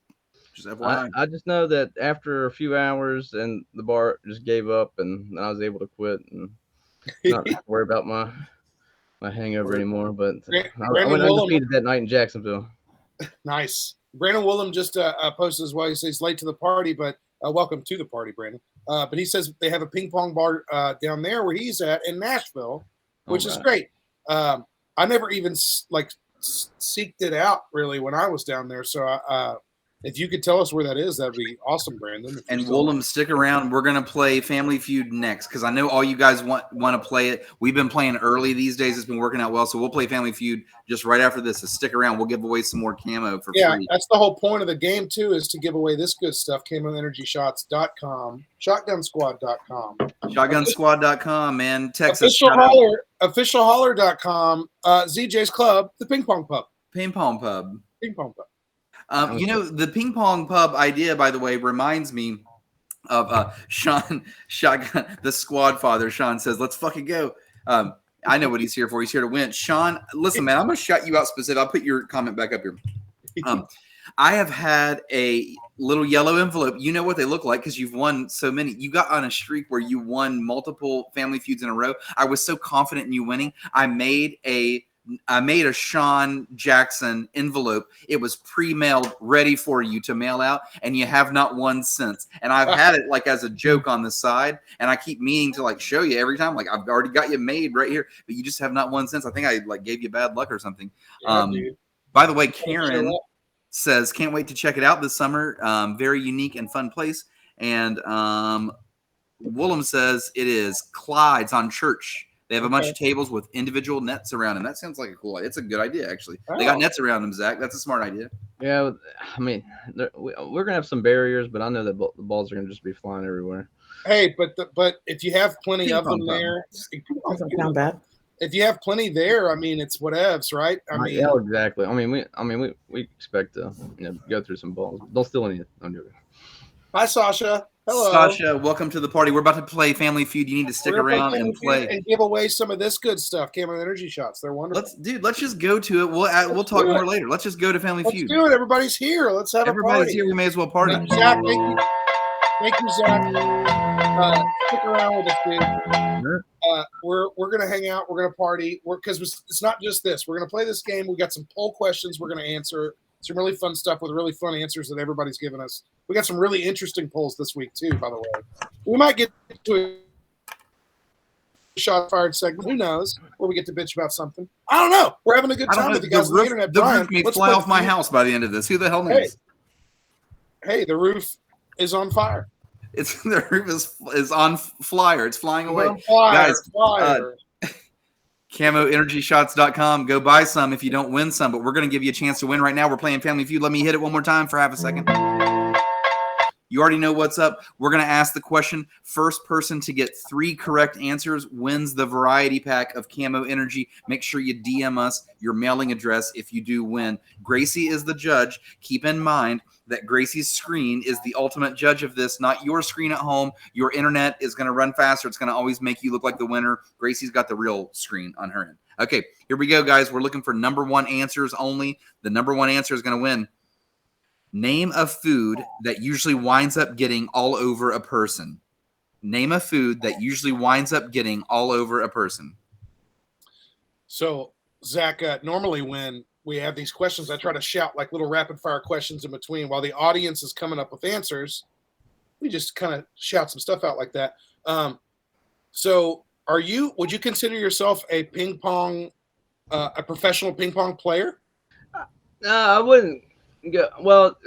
Speaker 2: Just FYI.
Speaker 7: I just know that after a few hours, and the bar just gave up, and I was able to quit and not worry about my hangover anymore. But I went undefeated that night in Jacksonville.
Speaker 5: Nice. Brandon Willem just posted as well. He says he's late to the party, but welcome to the party, Brandon. But he says they have a ping pong bar down there where he's at in Nashville, which is great. I never even seeked it out really when I was down there. So if you could tell us where that is, that'd be awesome, Brandon.
Speaker 2: And Willem, stick around. We're gonna play Family Feud next because I know all you guys want to play it. We've been playing early these days. It's been working out well, so we'll play Family Feud just right after this. So stick around. We'll give away some more camo for free.
Speaker 5: Yeah, that's the whole point of the game too, is to give away this good stuff. CAMOEnergyShots.com, ShotgunSquad.com,
Speaker 2: ShotgunSquad.com, man. Texas.
Speaker 5: Officialholler.com, ZJ's Club, the Ping Pong Pub.
Speaker 2: Ping Pong Pub.
Speaker 5: Ping Pong Pub.
Speaker 2: The Ping Pong Pub idea, by the way, reminds me of Sean Shotgun, the squad father. Sean says, let's fucking go. I know what he's here for. He's here to win. Sean, listen, man, I'm going to shout you out specific. I'll put your comment back up here. I have had a little yellow envelope. You know what they look like because you've won so many. You got on a streak where you won multiple Family Feuds in a row. I was so confident in you winning. I made a Sean Jackson envelope. It was pre-mailed, ready for you to mail out, and you have not won since. And I've had it like as a joke on the side, and I keep meaning to like show you every time. Like I've already got you made right here, but you just have not won since. I think I like gave you bad luck or something.
Speaker 5: Yeah,
Speaker 2: by the way, Karen says can't wait to check it out this summer. Very unique and fun place. And Willem says it is Clyde's on Church. They have a bunch of tables with individual nets around them. That sounds like a cool idea. It's a good idea, actually. They got nets around them, Zach. That's a smart idea.
Speaker 7: Yeah, I mean, we're going to have some barriers, but I know that the balls are going to just be flying everywhere.
Speaker 5: Hey, but if you have plenty of them there,
Speaker 6: doesn't sound bad.
Speaker 5: If you have plenty there, I mean, it's whatevs, right? I mean,
Speaker 7: yeah, exactly. I mean, we expect to go through some balls. Don't steal any. I'm joking.
Speaker 5: Hi, Sasha. Hello.
Speaker 2: Sasha, welcome to the party. We're about to play Family Feud. You need to stick around and play.
Speaker 5: And give away some of this good stuff, CAMO Energy Shots. They're wonderful.
Speaker 2: Let's just go to it. We'll talk more later. Let's just go to Family Feud.
Speaker 5: Let's do it. Everybody's here. Let's have
Speaker 2: Everybody's
Speaker 5: a party.
Speaker 2: here. We may as well party.
Speaker 5: Zach, thank you, Zach. Stick around with us, dude. We're gonna hang out. We're gonna party. Because it's not just this. We're gonna play this game. We got some poll questions we're gonna answer. Some really fun stuff with really fun answers that everybody's given us. We got some really interesting polls this week too, by the way. We might get to a shot fired segment. Who knows? Where we get to bitch about something. I don't know. We're having a good time with you guys on the internet.
Speaker 2: The roof may fly off my house by the end of this. Who the hell knows?
Speaker 5: Hey, the roof is on fire.
Speaker 2: The roof is on flyer. It's flying away.
Speaker 5: Flyer,
Speaker 2: guys,
Speaker 5: flyer.
Speaker 2: CAMOEnergyShots.com. Go buy some if you don't win some, but we're going to give you a chance to win right now. We're playing Family Feud. Let me hit it one more time for half a second. You already know what's up. We're going to ask the question. First person to get 3 correct answers wins the variety pack of Camo Energy. Make sure you DM us your mailing address if you do win. Gracie is the judge. Keep in mind that Gracie's screen is the ultimate judge of this, not your screen at home. Your internet is going to run faster. It's going to always make you look like the winner. Gracie's got the real screen on her end. Okay, here we go, guys. We're looking for number 1 answers only. The number 1 answer is going to win. Name a food that usually winds up getting all over a person. Name a food that usually winds up getting all over a person.
Speaker 5: So, Zach, normally when we have these questions, I try to shout like little rapid fire questions in between while the audience is coming up with answers. We just kind of shout some stuff out like that. So would you consider yourself a professional ping pong player?
Speaker 7: No, I wouldn't go. Well,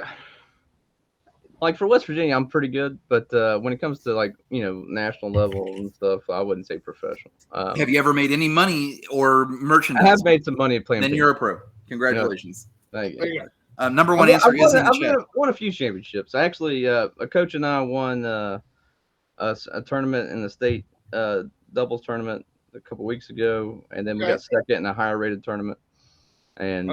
Speaker 7: like for West Virginia, I'm pretty good, but when it comes to like, national level and stuff, I wouldn't say professional.
Speaker 2: Have you ever made any money or merchandise?
Speaker 7: I have made some money playing.
Speaker 2: Then you're a pro. Congratulations.
Speaker 7: Thank you.
Speaker 2: Number 1 answer is in the chat.
Speaker 7: I've won a few championships. Actually, a coach and I won a tournament in the state doubles tournament a couple weeks ago, and then we got second in a higher rated tournament. And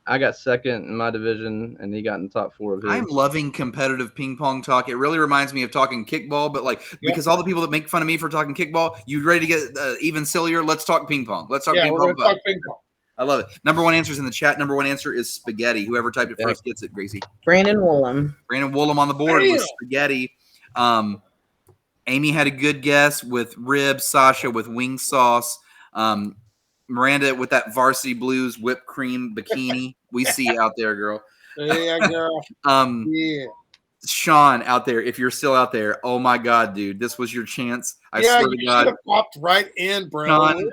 Speaker 7: I got second in my division, and he got in the top 4 of his.
Speaker 2: I'm loving competitive ping pong talk. It really reminds me of talking kickball, but because all the people that make fun of me for talking kickball, you ready to get even sillier? Let's talk ping pong. Let's talk ping pong.
Speaker 5: Talk ping pong.
Speaker 2: I love it. Number 1 answer is in the chat. Number 1 answer is spaghetti. Whoever typed it first gets it, Gracie.
Speaker 6: Brandon Woolham.
Speaker 2: Brandon Woolham on the board with spaghetti. Amy had a good guess with ribs. Sasha with wing sauce. Miranda with that Varsity Blues whipped cream bikini. We see you out there, girl.
Speaker 5: Yeah, girl.
Speaker 2: Yeah. Sean out there, if you're still out there, oh my God, dude, this was your chance. I swear to God.
Speaker 5: Popped right in, bro.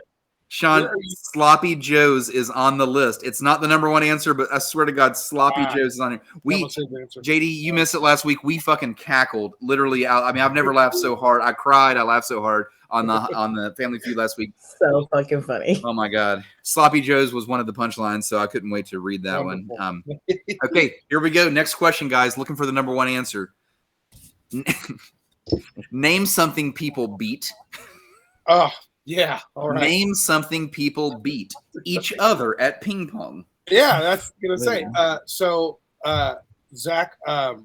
Speaker 2: Sean, Sloppy Joe's is on the list. It's not the number 1 answer, but I swear to God, Sloppy Joe's is on here. JD, you missed it last week. We fucking cackled literally out. I mean, I've never laughed so hard. I cried. I laughed so hard on the Family Feud last week.
Speaker 6: So fucking funny.
Speaker 2: Oh my God. Sloppy Joe's was one of the punchlines, so I couldn't wait to read that one. Okay, here we go. Next question, guys. Looking for the number 1 answer. Name something people beat.
Speaker 5: Oh, yeah. All right.
Speaker 2: Name something people beat each other at ping pong.
Speaker 5: Yeah, that's going to say. Zach, I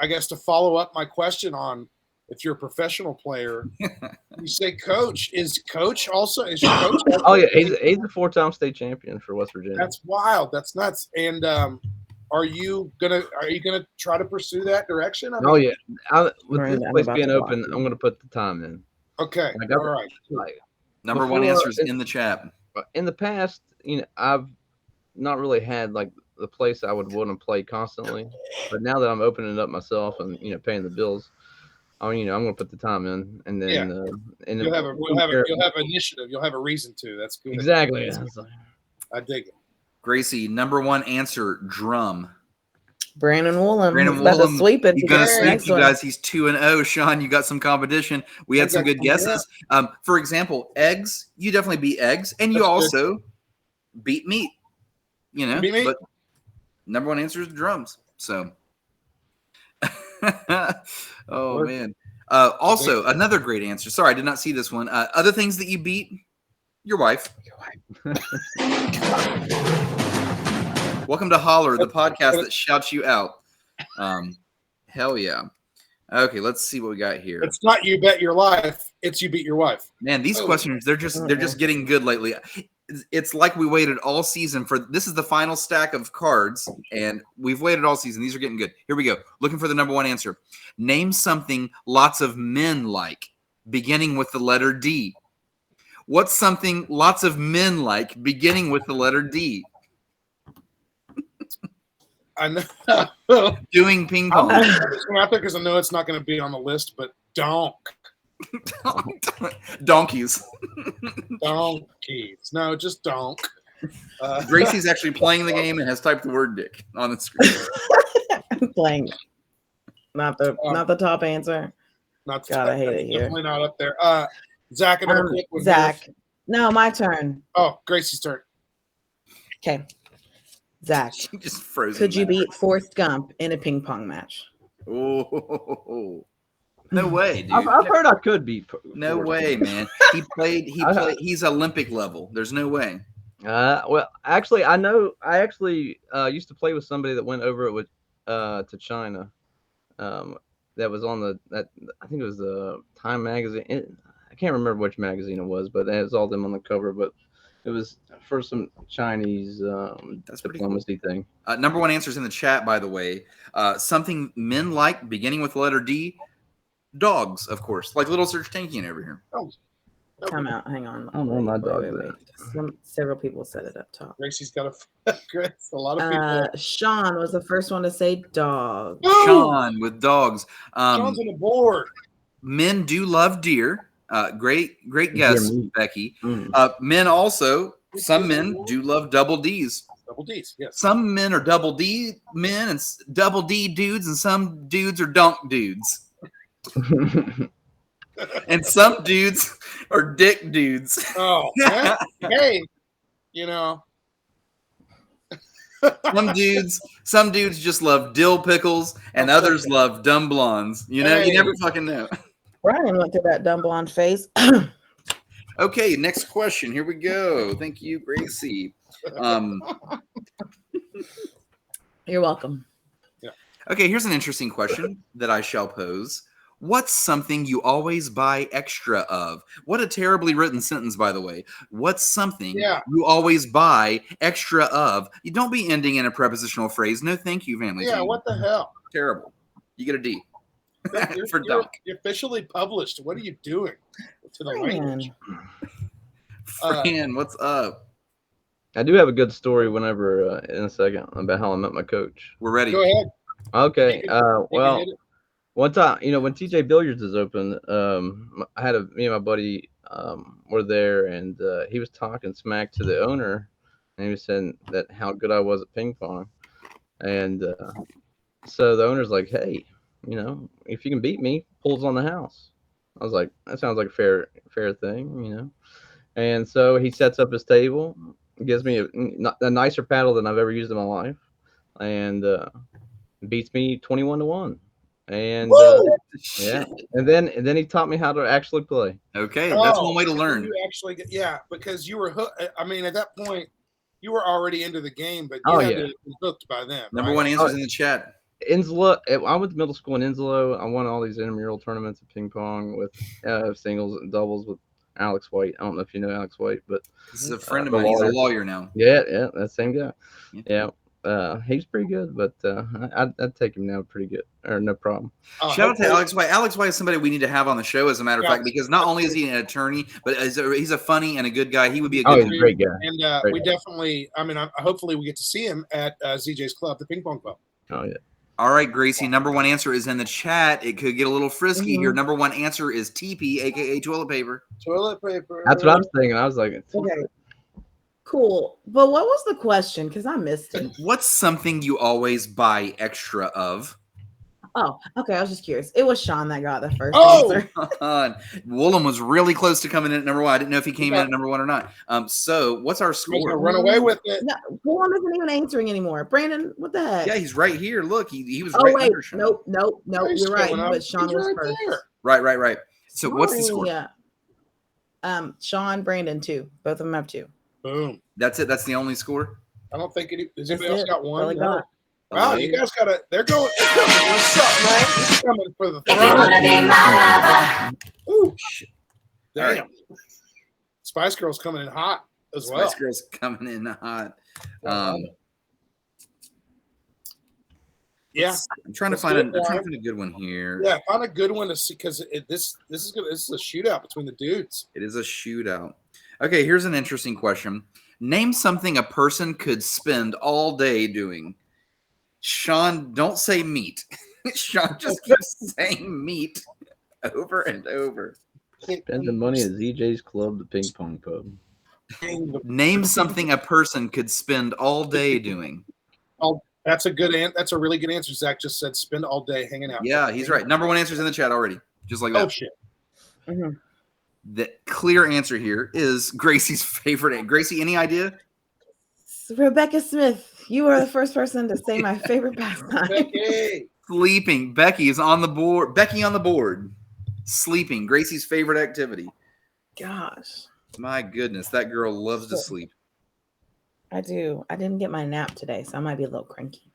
Speaker 5: guess to follow up my question on if you're a professional player, you say coach. Is your coach also?
Speaker 7: Oh yeah, he's a 4-time state champion for West Virginia.
Speaker 5: That's wild. That's nuts. And are you gonna try to pursue that direction?
Speaker 7: With this place being open, I'm gonna put the time in.
Speaker 5: Okay.
Speaker 7: All right.
Speaker 2: Number 1 answer is in the chat.
Speaker 7: In the past, I've not really had like the place I would want to play constantly, but now that I'm opening it up myself and paying the bills, I'm going to put the time in, and then and
Speaker 5: you'll have initiative. You'll have a reason to. That's good.
Speaker 7: Exactly.
Speaker 5: I dig it.
Speaker 2: Gracie, number 1 answer, drum.
Speaker 6: Brandon Woolham. He's about to sweep it.
Speaker 2: He's going to sweep you guys. He's 2-0. Sean, you got some competition. We had some good guesses. For example, eggs. You definitely beat eggs, and you also beat meat. But number 1 answer is drums. So, man. Also, another great answer. Sorry, I did not see this one. Other things that you beat. Your wife. Welcome to Holler, the podcast that shouts you out. Hell yeah. Okay, let's see what we got here.
Speaker 5: It's not you bet your life, it's you beat your wife.
Speaker 2: Man, these questions, they're just getting good lately. It's like we waited all season for this is the final stack of cards, and we've waited all season. These are getting good. Here we go. Looking for the number 1 answer. Name something lots of men like, beginning with the letter D. What's something lots of men like, beginning with the letter D?
Speaker 5: I know.
Speaker 2: Doing ping pong.
Speaker 5: I'm just going out there because I know it's not going to be on the list, but donk.
Speaker 2: Donkeys.
Speaker 5: Donkeys. No, just donk.
Speaker 2: Gracie's actually playing the game and has typed the word dick on the screen.
Speaker 6: I'm playing. Not the top answer.
Speaker 5: Not
Speaker 6: God, I hate it here.
Speaker 5: Definitely not up there. Zach,
Speaker 6: Zach. No, my turn.
Speaker 5: Oh, Gracie's turn.
Speaker 6: Okay. Zach,
Speaker 2: just frozen.
Speaker 6: could you beat Forrest Gump in a ping pong match?
Speaker 2: Oh, no way, dude.
Speaker 7: I've heard I could be.
Speaker 2: No
Speaker 7: Forrest
Speaker 2: way,
Speaker 7: Gump.
Speaker 2: man. He played. He's Olympic level. There's no way.
Speaker 7: Well, actually, I know. I actually used to play with somebody that went over it with to China. That was on that. I think it was the Time magazine. I can't remember which magazine it was, but it was all them on the cover. But it was for some Chinese
Speaker 2: That's pretty
Speaker 7: diplomacy thing.
Speaker 2: Number one answers in the chat, by the way. Something men like, beginning with the letter D. Dogs, of course, like Little Search Tankian over here.
Speaker 5: Oh,
Speaker 6: Come out. Hang on.
Speaker 7: I don't know my dog.
Speaker 6: Several people said it up top.
Speaker 5: Gracie's got a lot of people.
Speaker 6: Sean was the first one to say dog.
Speaker 2: Sean with dogs.
Speaker 5: Sean's on the board.
Speaker 2: Men do love deer. Great guess, Becky.
Speaker 7: Mm.
Speaker 2: Men also, some men do love double D's.
Speaker 5: Double D's, yes.
Speaker 2: Some men are double D men and double D dudes, and some dudes are donk dudes. And some dudes are dick dudes.
Speaker 5: Oh, hey, you know.
Speaker 2: Some dudes just love dill pickles, and others love dumb blondes. You know, you never fucking know.
Speaker 6: Brian went through that dumb blonde phase.
Speaker 2: Okay, next question. Here we go. Thank you, Gracie.
Speaker 6: You're welcome.
Speaker 5: Yeah.
Speaker 2: Okay, here's an interesting question that I shall pose. What's something you always buy extra of? What a terribly written sentence, by the way. What's something you always buy extra of? You don't be ending in a prepositional phrase. No, thank you, Family Feud.
Speaker 5: Yeah, what the hell?
Speaker 2: Terrible. You get a D.
Speaker 5: You're officially published. What are you doing to the language?
Speaker 2: Fran, what's up?
Speaker 7: I do have a good story whenever in a second about how I met my coach.
Speaker 2: We're ready.
Speaker 5: Go ahead.
Speaker 7: Okay. Well, one time, when TJ Billiards is open, I had me and my buddy were there, and he was talking smack to the owner, and he was saying that how good I was at ping pong, and so the owner's like, "Hey, if you can beat me, pulls on the house." I was like, "That sounds like a fair thing, And so he sets up his table, gives me a nicer paddle than I've ever used in my life, and beats me 21-1. And and then he taught me how to actually play.
Speaker 2: Okay, that's one way to learn.
Speaker 5: You actually because you were hooked. I mean, at that point, you were already into the game, but
Speaker 7: you
Speaker 5: had to be hooked by them.
Speaker 2: Number one answers in the chat.
Speaker 7: Insula. I went to middle school in Insula. I won all these intramural tournaments of ping pong with singles and doubles with Alex White. I don't know if you know Alex White, but
Speaker 2: this is a friend of mine. He's a lawyer now.
Speaker 7: Yeah, that same guy. Yeah. He's pretty good, but I'd take him now pretty good, or no problem.
Speaker 2: Shout out to Alex White. Alex White is somebody we need to have on the show, as a matter of fact, because not only is he an attorney, but he's a funny and a good guy. He would be a good
Speaker 7: great guy.
Speaker 5: And we definitely, hopefully we get to see him at ZJ's Club, the Ping Pong Pub.
Speaker 7: Oh, yeah.
Speaker 2: All right, Gracie, number one answer is in the chat. It could get a little frisky here. Number one answer is TP, a.k.a. toilet paper.
Speaker 5: Toilet paper.
Speaker 7: That's what I was thinking. I was like,
Speaker 6: okay. Cool. But what was the question? Because I missed it.
Speaker 2: What's something you always buy extra of?
Speaker 6: Oh, okay. I was just curious. It was Sean that got the first answer.
Speaker 2: Woolen was really close to coming in at number one. I didn't know if he came in at number one or not. So what's our score?
Speaker 5: Run away with it.
Speaker 6: No, Woolen isn't even answering anymore. Brandon, what the heck?
Speaker 2: Yeah, he's right here. Look, he was
Speaker 6: right
Speaker 2: under Sean.
Speaker 6: Nope. You're right. But Sean was first.
Speaker 2: Right. So what's the score?
Speaker 6: Yeah. Sean, Brandon, 2. Both of them have 2.
Speaker 5: Boom.
Speaker 2: That's it. That's the only score.
Speaker 5: I don't think has anybody else got one.
Speaker 6: Really got.
Speaker 5: Wow, you guys got to. They're going. What's up, man? He's coming for the throne. Ooh, shit. Damn. Right. Spice Girls coming in hot as well.
Speaker 2: Spice Girls coming in hot.
Speaker 5: Yeah,
Speaker 2: I'm trying to find a good one here.
Speaker 5: Yeah, find a good one to see, because this is good. This is a shootout between the dudes.
Speaker 2: It is a shootout. Okay, here's an interesting question. Name something a person could spend all day doing. Sean, don't say meat. Sean just keeps saying meat over and over.
Speaker 7: Spending money at ZJ's Club, the Ping Pong Pub.
Speaker 2: Name something a person could spend all day doing.
Speaker 5: Oh, that's a really good answer. Zach just said spend all day hanging out.
Speaker 2: Yeah, he's right. Number one answer's in the chat already. Just like that.
Speaker 5: Oh, shit.
Speaker 6: Mm-hmm.
Speaker 2: The clear answer here is Gracie's favorite. Gracie, any idea?
Speaker 6: Rebecca Smith. You are the first person to say my favorite pastime.
Speaker 2: Sleeping. Becky is on the board. Becky on the board. Sleeping. Gracie's favorite activity.
Speaker 6: Gosh.
Speaker 2: My goodness, that girl loves to sleep.
Speaker 6: I do. I didn't get my nap today, so I might be a little cranky.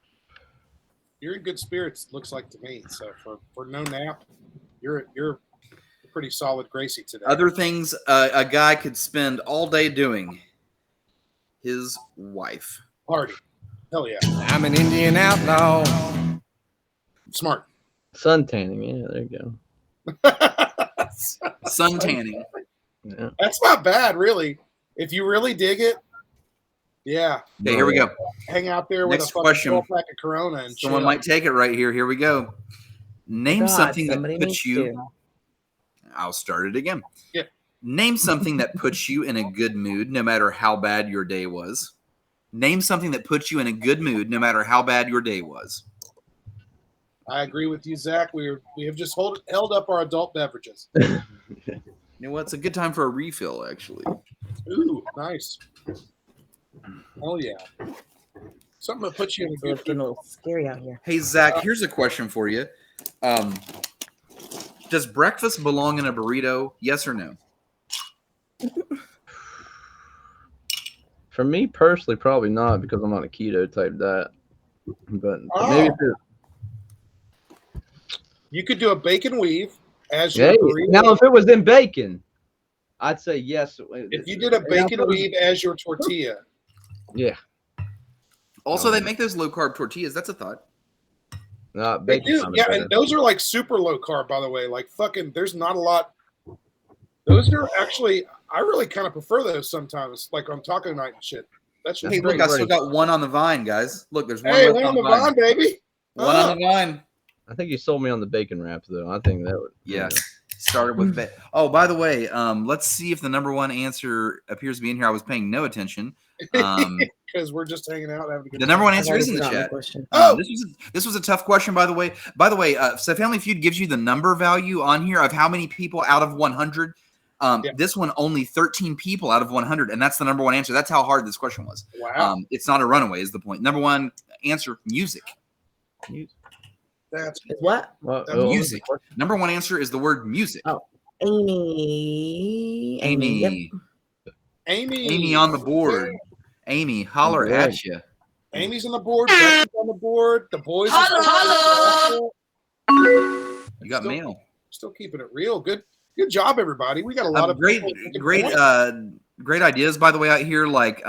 Speaker 5: You're in good spirits, looks like to me. So for no nap, you're pretty solid, Gracie, today.
Speaker 2: Other things a guy could spend all day doing. His wife.
Speaker 5: Party. Hell yeah.
Speaker 8: I'm an Indian outlaw.
Speaker 5: Smart.
Speaker 7: Sun tanning. Yeah, there you
Speaker 2: go. Sun tanning.
Speaker 7: Yeah.
Speaker 5: That's not bad, really. If you really dig it, yeah.
Speaker 2: Okay, here we go.
Speaker 5: Hang out there with
Speaker 2: Next
Speaker 5: a fucking
Speaker 2: question.
Speaker 5: 12-pack of Corona and
Speaker 2: Someone
Speaker 5: chill.
Speaker 2: might take it right here. Here we go. Name something that puts you.
Speaker 6: To.
Speaker 2: I'll start it again.
Speaker 5: Yeah.
Speaker 2: Name something that puts you in a good mood, no matter how bad your day was. Name something that puts you in a good mood, no matter how bad your day was.
Speaker 5: I agree with you, Zach. We have just held up our adult beverages.
Speaker 2: You know what? It's a good time for a refill, actually.
Speaker 5: Ooh, nice. Oh yeah. Something that puts you in a good
Speaker 6: Getting a little scary out here.
Speaker 2: Hey, Zach, here's a question for you. Does breakfast belong in a burrito? Yes or no?
Speaker 7: For me personally, probably not because I'm on a keto type diet. But maybe if
Speaker 5: you could do a bacon weave as your burrito.
Speaker 7: Now, if it was in bacon, I'd say yes.
Speaker 5: If you did a bacon weave as your tortilla.
Speaker 7: Yeah.
Speaker 2: Also, they make those low carb tortillas. That's a thought.
Speaker 5: They do. Yeah, and those are like super low carb, by the way. Like fucking, there's not a lot. Those are actually, I really kind of prefer those sometimes, like on taco night and shit. That's just
Speaker 2: hey, look, I still got one on the vine, guys. Look, there's one.
Speaker 5: Hey, one on the vine, baby.
Speaker 2: One on the vine.
Speaker 7: I think you sold me on the bacon wrap, though. I think that would.
Speaker 2: Yeah. Started with bacon. Oh, by the way, let's see if the number one answer appears to be in here. I was paying no attention.
Speaker 5: Because we're just hanging out having a good
Speaker 2: The number
Speaker 5: time.
Speaker 2: one answer is in the chat.
Speaker 5: Oh,
Speaker 2: this was a tough question, by the way. So Family Feud gives you the number value on here of how many people out of 100. This one only 13 people out of 100, and that's the number one answer. That's how hard this question was.
Speaker 5: Wow.
Speaker 2: It's not a runaway is the point. Number one answer: music.
Speaker 5: That's
Speaker 6: what?
Speaker 2: Music. Number one answer is the word music.
Speaker 6: Oh, Amy.
Speaker 5: Yep.
Speaker 2: Amy on the board. Amy, holler at you.
Speaker 5: Amy's on the board. Becky's on the board. The boys.
Speaker 3: Holler.
Speaker 2: You got mail.
Speaker 5: Still keeping it real. Good job, everybody. We got a lot of
Speaker 2: great ideas, by the way, out here. Like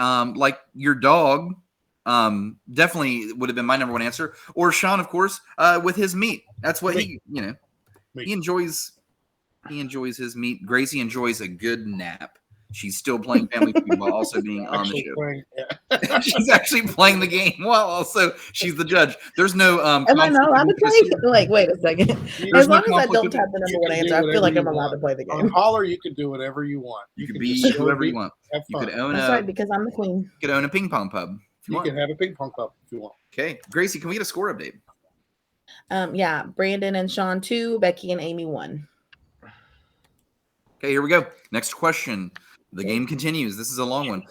Speaker 2: your dog. Definitely would have been my number one answer. Or Sean, of course, with his meat. That's what he enjoys. He enjoys his meat. Gracie enjoys a good nap. She's still playing Family Feud while also being on the show. She's actually playing the game while also she's the judge. There's no
Speaker 6: Am I not allowed to play? Like, wait a second. As long as I don't have the number one answer, I feel like I'm allowed to play the game.
Speaker 5: On Holler, you can do whatever you want.
Speaker 2: You can be whoever you want. You could own
Speaker 6: That's right, because I'm the queen.
Speaker 2: You could own a ping pong pub.
Speaker 5: You can have a ping pong pub if you want.
Speaker 2: Okay, Gracie, can we get a score update?
Speaker 6: Yeah, Brandon and Sean 2, Becky and Amy 1.
Speaker 2: Okay, here we go. Next question. The game continues. This is a long one.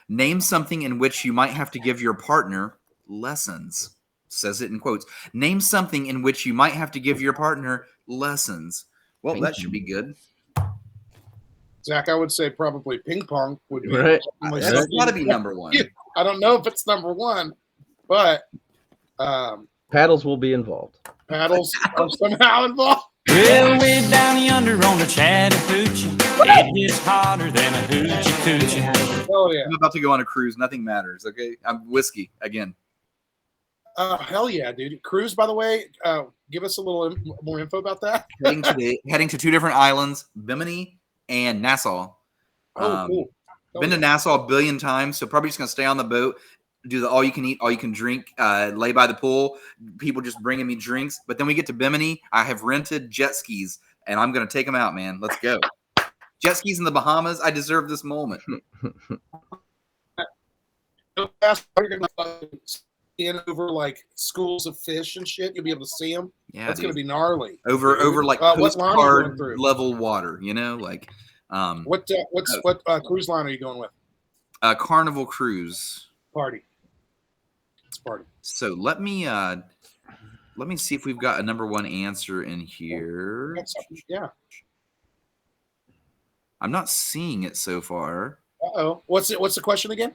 Speaker 2: Name something in which you might have to give your partner lessons. Says it in quotes. Name something in which you might have to give your partner lessons. Well, that should be good.
Speaker 5: Zach, I would say probably ping pong would be.
Speaker 7: Right.
Speaker 2: That's got to be number one.
Speaker 5: I don't know if it's number one, but
Speaker 7: paddles will be involved.
Speaker 5: Paddles are somehow involved.
Speaker 8: Well, way down yonder on the Chattahoochee, it gets hotter than a hoochie coochie.
Speaker 5: Oh yeah!
Speaker 2: I'm about to go on a cruise. Nothing matters. Okay, I'm whiskey again.
Speaker 5: Hell yeah, dude! Cruise, by the way. Give us a little more info about that.
Speaker 2: heading to two different islands, Bimini and Nassau.
Speaker 5: Oh, cool.
Speaker 2: Been to Nassau a billion times, so probably just gonna stay on the boat, do the all you can eat, all you can drink, lay by the pool. People just bringing me drinks. But then we get to Bimini. I have rented jet skis, and I'm gonna take them out, man. Let's go. Jet skis in the Bahamas. I deserve this moment.
Speaker 5: In over like schools of fish and shit, you'll be able to see them.
Speaker 2: Yeah,
Speaker 5: that's gonna be gnarly.
Speaker 2: Over like postcard level water, like.
Speaker 5: What cruise line are you going with?
Speaker 2: Carnival Cruise.
Speaker 5: Party. It's party.
Speaker 2: So let me Let me see if we've got a number one answer in here.
Speaker 5: Yeah.
Speaker 2: I'm not seeing it so far.
Speaker 5: Uh-oh. What's the question again?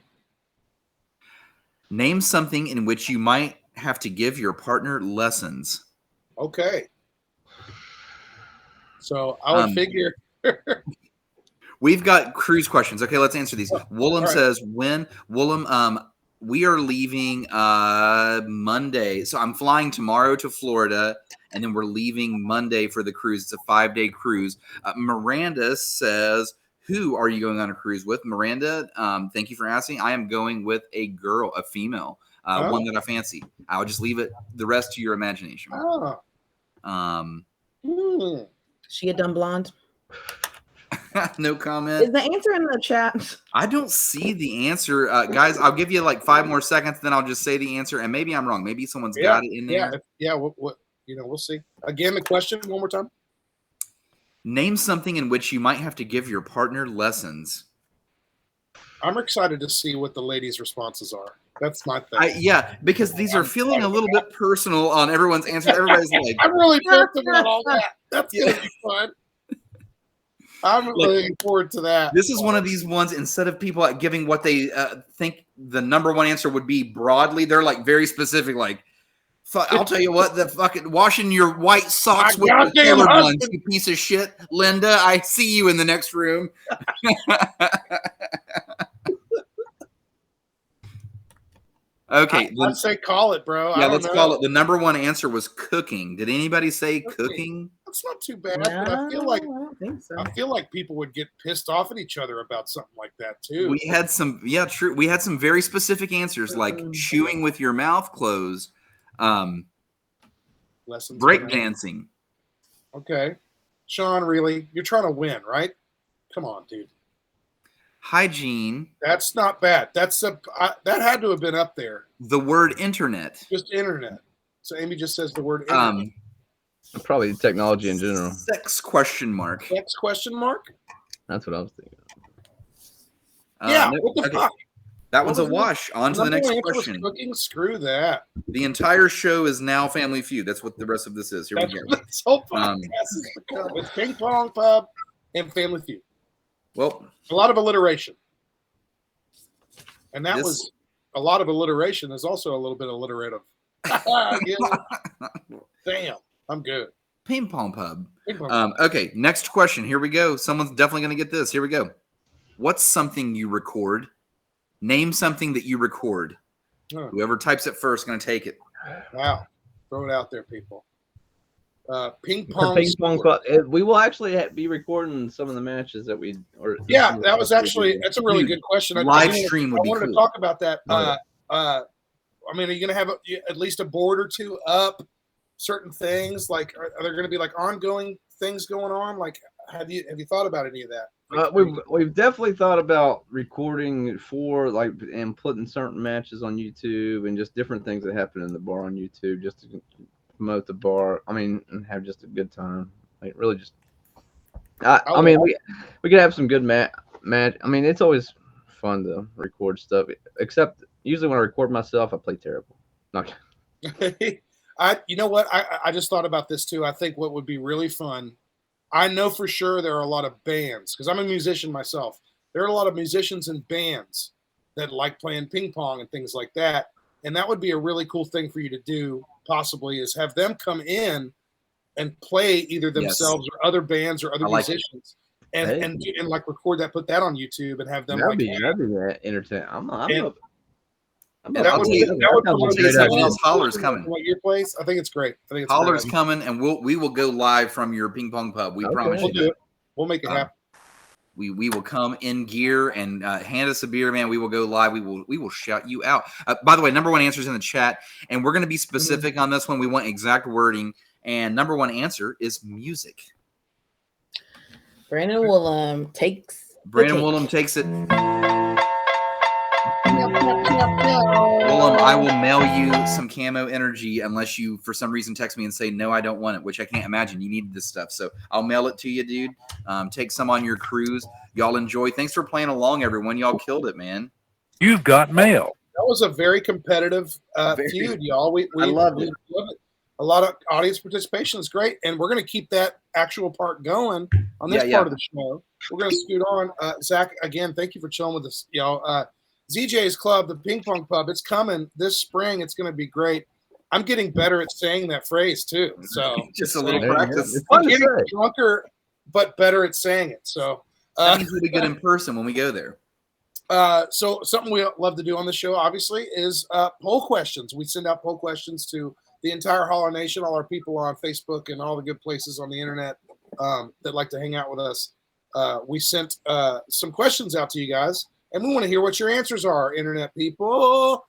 Speaker 2: Name something in which you might have to give your partner lessons.
Speaker 5: Okay. So I would figure.
Speaker 2: We've got cruise questions. Okay, let's answer these. Woolham says, when Woolham, we are leaving Monday. So I'm flying tomorrow to Florida, and then we're leaving Monday for the cruise. It's a 5-day cruise. Miranda says, who are you going on a cruise with? Miranda, thank you for asking. I am going with a girl, a female, one that I fancy. I'll just leave it the rest to your imagination.
Speaker 6: She a dumb blonde?
Speaker 2: No comment.
Speaker 6: Is the answer in the chat?
Speaker 2: I don't see the answer. Guys, I'll give you like 5 more seconds, then I'll just say the answer, and maybe I'm wrong. Maybe someone's got it in there.
Speaker 5: Yeah. We'll see. Again, the question one more time.
Speaker 2: Name something in which you might have to give your partner lessons.
Speaker 5: I'm excited to see what the ladies' responses are. That's my thing.
Speaker 2: Yeah, because these are feeling a little bit personal on everyone's answer. Everybody's like,
Speaker 5: I'm really pumped about all that. That's going to be fun. I'm really looking forward to that.
Speaker 2: This is one of these ones, instead of people giving what they think the number one answer would be broadly, they're like very specific, like, I'll tell you what, the fucking washing your white socks with the Taylor buns, you piece of shit. Linda, I see you in the next room. Okay.
Speaker 5: I'd say call it, bro.
Speaker 2: Yeah, let's call it. The number one answer was cooking. Did anybody say cooking?
Speaker 5: That's not too bad.
Speaker 6: No,
Speaker 5: But I feel like
Speaker 6: so.
Speaker 5: People would get pissed off at each other about something like that too.
Speaker 2: We had some, true. We had some very specific answers, like chewing with your mouth closed,
Speaker 5: lessons,
Speaker 2: breakdancing.
Speaker 5: Okay, Sean, really, you're trying to win, right? Come on, dude.
Speaker 2: Hygiene.
Speaker 5: That's not bad. That had to have been up there.
Speaker 2: The word internet.
Speaker 5: Just internet. So Amy just says the word internet.
Speaker 7: Probably technology in general.
Speaker 2: Sex question mark.
Speaker 5: Sex question mark?
Speaker 7: That's what I was thinking.
Speaker 5: Yeah. What the fuck?
Speaker 2: That one's a wash. On to the next question.
Speaker 5: Cooking? Screw that.
Speaker 2: The entire show is now Family Feud. That's what the rest of this is. Here we go.
Speaker 5: This whole podcast is become. It's Ping Pong Pub and Family Feud.
Speaker 2: Well,
Speaker 5: a lot of alliteration. And that was a lot of alliteration is also a little bit alliterative. Damn, I'm good.
Speaker 2: Ping Pong Pub. Okay, next question. Here we go. Someone's definitely going to get this. Here we go. What's something you record? Name something that you record. Whoever types it first is going to take it.
Speaker 5: Wow. Throw it out there, people. Ping Pong.
Speaker 7: We will actually be recording some of the matches that we.
Speaker 5: That was actually. That's a really good question.
Speaker 2: Live stream would be cool.
Speaker 5: I wanted to talk about that. I mean, are you going to have at least a board or two up? Certain things like are there going to be like ongoing things going on? Like, have you thought about any of that?
Speaker 7: We've definitely thought about recording and putting certain matches on YouTube and just different things that happen in the bar on YouTube just to promote the bar. I mean, and have just a good time. Like really just. I mean, we could have some good match. I mean, it's always fun to record stuff. Except usually when I record myself, I play terrible. Not.
Speaker 5: You know what? I just thought about this too. I think what would be really fun. I know for sure there are a lot of bands because I'm a musician myself. There are a lot of musicians and bands that like playing ping pong and things like that. And that would be a really cool thing for you to do, possibly, is have them come in and play either themselves or other bands or other musicians and like record that, put that on YouTube and have them.
Speaker 7: That'd be entertaining.
Speaker 2: Holler's coming.
Speaker 5: What your place? I think it's great. I think it's
Speaker 2: Holler's coming, and we will go live from your Ping Pong Pub. We promise
Speaker 5: you. We'll make it happen.
Speaker 2: We will come in gear and hand us a beer, man. We will go live. We will shout you out. By the way, number one answer is in the chat, and we're going to be specific on this one. We want exact wording, and number one answer is music.
Speaker 6: Brandon Woolham takes
Speaker 2: it. Willem, I will mail you some CAMO Energy unless you, for some reason, text me and say, no, I don't want it, which I can't imagine. You need this stuff. So I'll mail it to you, dude. Take some on your cruise. Y'all enjoy. Thanks for playing along, everyone. Y'all killed it, man.
Speaker 9: You've got mail.
Speaker 5: That was a very competitive feud, y'all. I loved it. a lot of audience participation is great, and we're going to keep that actual part going on this part of the show. We're going to scoot on. Zach, again, thank you for chilling with us. ZJ's Club, the Ping Pong Pub, it's coming this spring. It's going to be great. I'm getting better at saying that phrase too. So
Speaker 2: just a little practice.
Speaker 5: I'm getting drunker, but better at saying it. So
Speaker 2: that means we'll be good in person when we go there.
Speaker 5: So something we love to do on the show, obviously, is poll questions. We send out poll questions to the entire Holler Nation, all our people on Facebook and all the good places on the internet that like to hang out with us. We sent some questions out to you guys, and we want to hear what your answers are, internet people.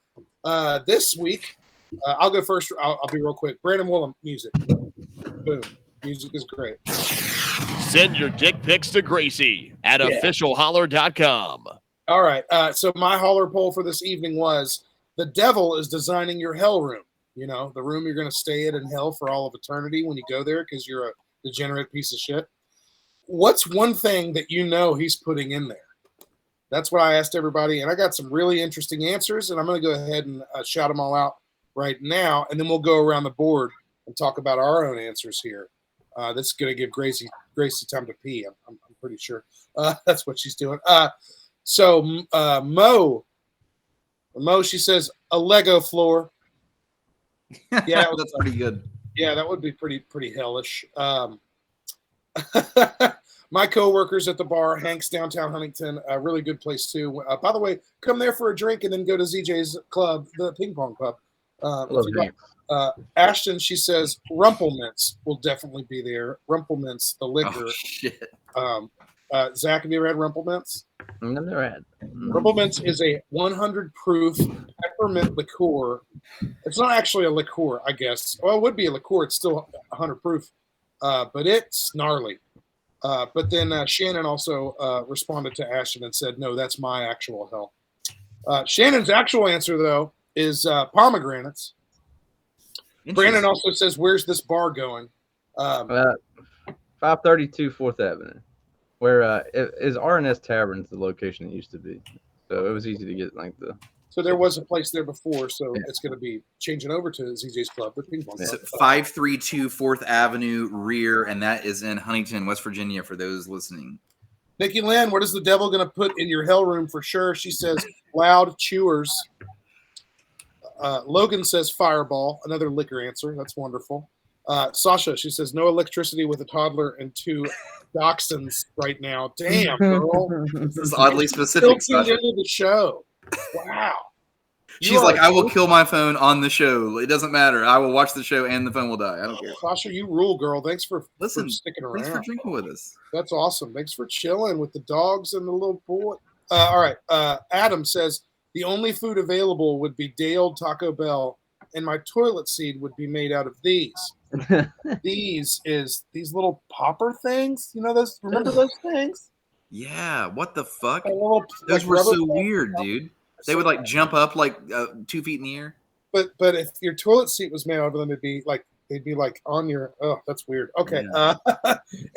Speaker 5: This week, I'll go first. I'll be real quick. Brandon Willem, music. Boom. Music is great.
Speaker 1: Send your dick pics to Gracie at officialholler.com.
Speaker 5: All right. So my Holler poll for this evening was, the devil is designing your hell room. You know, the room you're going to stay in hell for all of eternity when you go there because you're a degenerate piece of shit. What's one thing that you know he's putting in there? That's what I asked everybody, and I got some really interesting answers, and I'm going to go ahead and shout them all out right now, and then we'll go around the board and talk about our own answers here. That's going to give Gracie time to pee. I'm pretty sure that's what she's doing. So Mo, she says a Lego floor.
Speaker 2: Yeah, that's pretty good.
Speaker 5: Yeah, that would be pretty hellish. My coworkers at the bar, Hank's downtown Huntington, a really good place too. By the way, come there for a drink and then go to ZJ's Club, the Ping Pong Pub. Ashton, she says Rumplemints will definitely be there. Rumplemints, the liquor.
Speaker 2: Oh, shit.
Speaker 5: Zach, have you ever had Rumplemints?
Speaker 7: I've never had.
Speaker 5: Rumplemints is a 100 proof peppermint liqueur. It's not actually a liqueur, I guess. Well, it would be a liqueur. It's still 100 proof, but it's gnarly. But then Shannon also responded to Ashton and said, no, that's my actual hell. Shannon's actual answer, though, is pomegranates. Brandon also says, where's this bar going?
Speaker 7: 532 4th Avenue, where is R&S Tavern's the location it used to be. So it was easy to get like the...
Speaker 5: So there was a place there before, so it's going to be changing over to ZJ's Club, the Ping Pong Club.
Speaker 2: 532 4th Avenue Rear, and that is in Huntington, West Virginia, for those listening.
Speaker 5: Nikki Lynn, what is the devil going to put in your hell room for sure? She says loud chewers. Logan says fireball, another liquor answer. That's wonderful. Sasha, she says no electricity with a toddler and 2 dachshunds right now. Damn, girl.
Speaker 2: This is oddly specific.
Speaker 5: Still tuned into the show. Wow.
Speaker 2: She's like, I will kill my phone on the show. It doesn't matter. I will watch the show and the phone will die. I don't care.
Speaker 5: Sasha, you rule, girl. Thanks for sticking around.
Speaker 2: Thanks for drinking with us.
Speaker 5: That's awesome. Thanks for chilling with the dogs and the little boy. All right. Adam says the only food available would be day-old Taco Bell, and my toilet seat would be made out of these. These little popper things. You know those? Remember those things?
Speaker 2: Yeah. What the fuck?
Speaker 5: Little,
Speaker 2: those were so weird, dude. They would like jump up like 2 feet in the air.
Speaker 5: But if your toilet seat was made out of them, they'd be like on your. Oh, that's weird. Okay, yeah.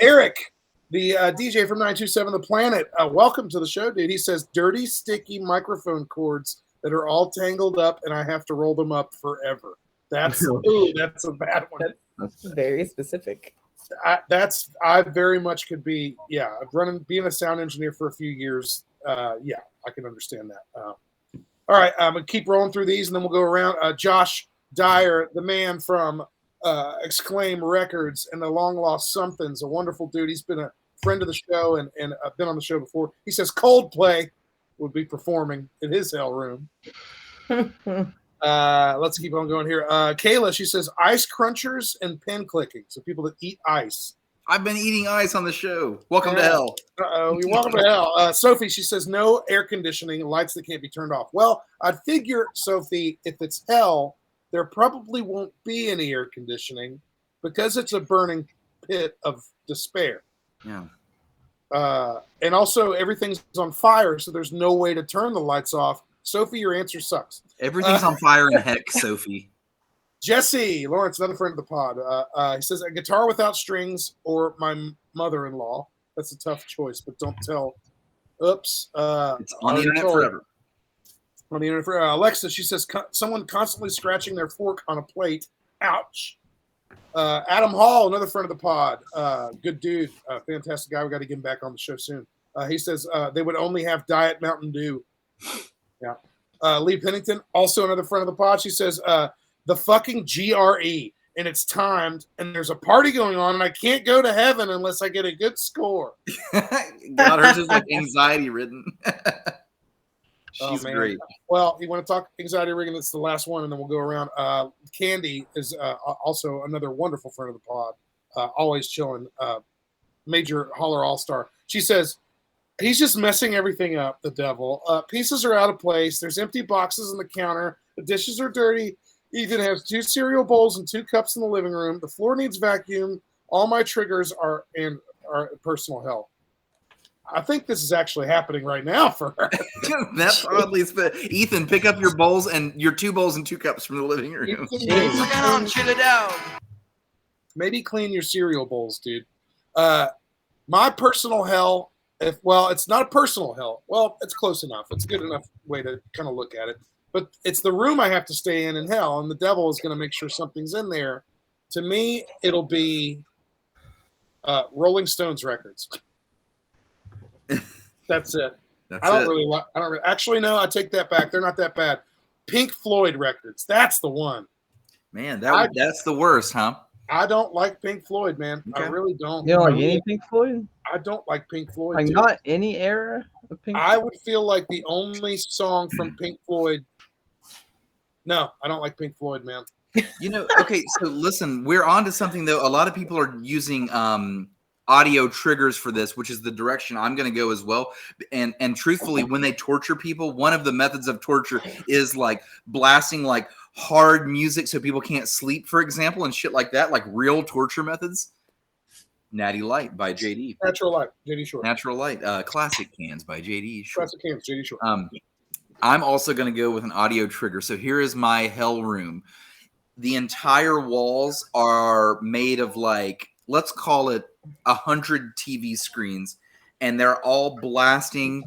Speaker 5: Eric, the DJ from 927 The Planet. Welcome to the show, dude. He says dirty, sticky microphone cords that are all tangled up, and I have to roll them up forever. That's that's a bad one.
Speaker 6: That's very specific.
Speaker 5: I very much could be. Yeah, being a sound engineer for a few years. Yeah, I can understand that. All right, I'm going to keep rolling through these, and then we'll go around. Josh Dyer, the man from Exclaim Records and the Long Lost Somethings, a wonderful dude. He's been a friend of the show and been on the show before. He says Coldplay would be performing in his hell room. Let's keep on going here. Kayla, she says ice crunchers and pen clicking, so people that eat ice.
Speaker 2: I've been eating ice on the show. Welcome to hell.
Speaker 5: You're welcome to hell. Sophie, she says no air conditioning, lights that can't be turned off. Well, I'd figure, Sophie, if it's hell, there probably won't be any air conditioning because it's a burning pit of despair.
Speaker 2: Yeah.
Speaker 5: And also, everything's on fire, so there's no way to turn the lights off. Sophie, your answer sucks.
Speaker 2: Everything's on fire in heck, Sophie.
Speaker 5: Jesse Lawrence, another friend of the pod. He says a guitar without strings or my mother-in-law. That's a tough choice, but don't tell. Oops.
Speaker 2: It's on the internet forever.
Speaker 5: On the internet forever. Alexa, she says someone constantly scratching their fork on a plate. Ouch. Adam Hall, another friend of the pod. Good dude. Fantastic guy. We got to get him back on the show soon. He says they would only have Diet Mountain Dew. Yeah. Lee Pennington, also another friend of the pod. She says the fucking GRE, and it's timed, and there's a party going on, and I can't go to heaven unless I get a good score.
Speaker 2: God, hers is like anxiety ridden. She's great.
Speaker 5: Well, you want to talk anxiety ridden? It's the last one, and then we'll go around. Candy is also another wonderful friend of the pod. Always chilling. Major Holler All-Star. She says, he's just messing everything up, the devil. Pieces are out of place. There's empty boxes on the counter. The dishes are dirty. Ethan has 2 cereal bowls and 2 cups in the living room. The floor needs vacuum. All my triggers are personal hell. I think this is actually happening right now for her.
Speaker 2: That's oddly specific. Ethan, pick up your bowls and your 2 bowls and 2 cups from the living room.
Speaker 9: Chill it out.
Speaker 5: Maybe clean your cereal bowls, dude. My personal hell, it's not a personal hell. Well, it's close enough. It's a good enough way to kind of look at it. But it's the room I have to stay in hell, and the devil is going to make sure something's in there. To me, it'll be Rolling Stones records. That's it. I don't actually, no, I take that back. They're not that bad. Pink Floyd records. That's the one.
Speaker 2: Man, that's the worst, huh?
Speaker 5: I don't like Pink Floyd, man. Okay. I really don't.
Speaker 7: You don't like any Pink Floyd?
Speaker 5: I don't like Pink Floyd.
Speaker 7: Like, not any era of Pink Floyd?
Speaker 5: I would feel like the only song from Pink Floyd. No, I don't like Pink Floyd, man.
Speaker 2: Okay, so listen, we're on to something, though. A lot of people are using audio triggers for this, which is the direction I'm going to go as well. And truthfully, when they torture people, one of the methods of torture is like blasting like hard music so people can't sleep, for example, and shit like that, like real torture methods. Natty Light by JD.
Speaker 5: Natural Light, JD Short.
Speaker 2: Natural Light, Classic Cans by JD Short.
Speaker 5: Classic Cans, JD Short.
Speaker 2: I'm also going to go with an audio trigger. So here is my hell room. The entire walls are made of like, let's call it 100 TV screens, and they're all blasting